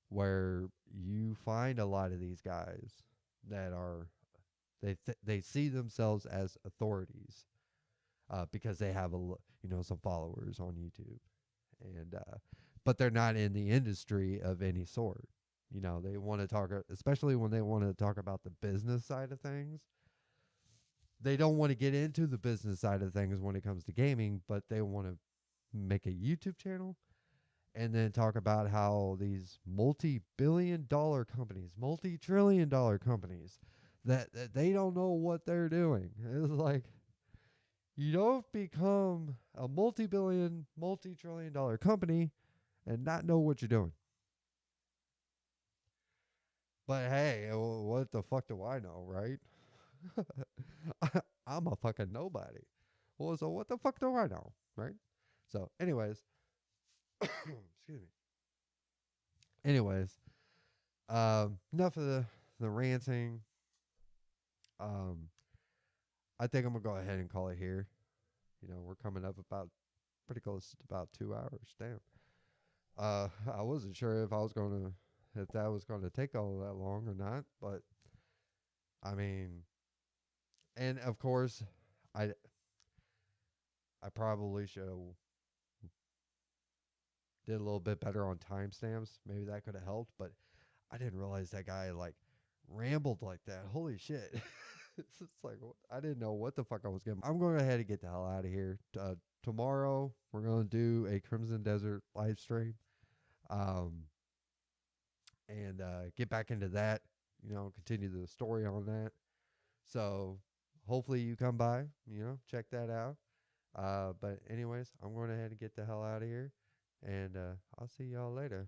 where you find a lot of these guys that are they see themselves as authorities, because they have some followers on YouTube, and but they're not in the industry of any sort. You know, they want to talk, especially when they want to talk about the business side of things. They don't want to get into the business side of things when it comes to gaming, but they want to make a YouTube channel and then talk about how these multi-billion-dollar companies, multi-trillion-dollar companies, that they don't know what they're doing. It's like, you don't become a multi-billion, multi-trillion-dollar company and not know what you're doing. But hey, what the fuck do I know, right? I'm a fucking nobody. Well, so what the fuck do I know, right? So, anyways, excuse me. Anyways, enough of the ranting. I think I'm gonna go ahead and call it here. You know, we're coming up about pretty close to about 2 hours. Damn. I wasn't sure if that was gonna take all that long or not, but I mean, and of course, I probably should have did a little bit better on timestamps. Maybe that could have helped, but I didn't realize that guy like rambled like that. Holy shit. It's like, I didn't know what the fuck I was getting. I'm going to go ahead and get the hell out of here. Tomorrow, we're going to do a Crimson Desert live stream. And get back into that, continue the story on that. So hopefully you come by, check that out. But anyways, I'm going ahead and get the hell out of here. And I'll see y'all later.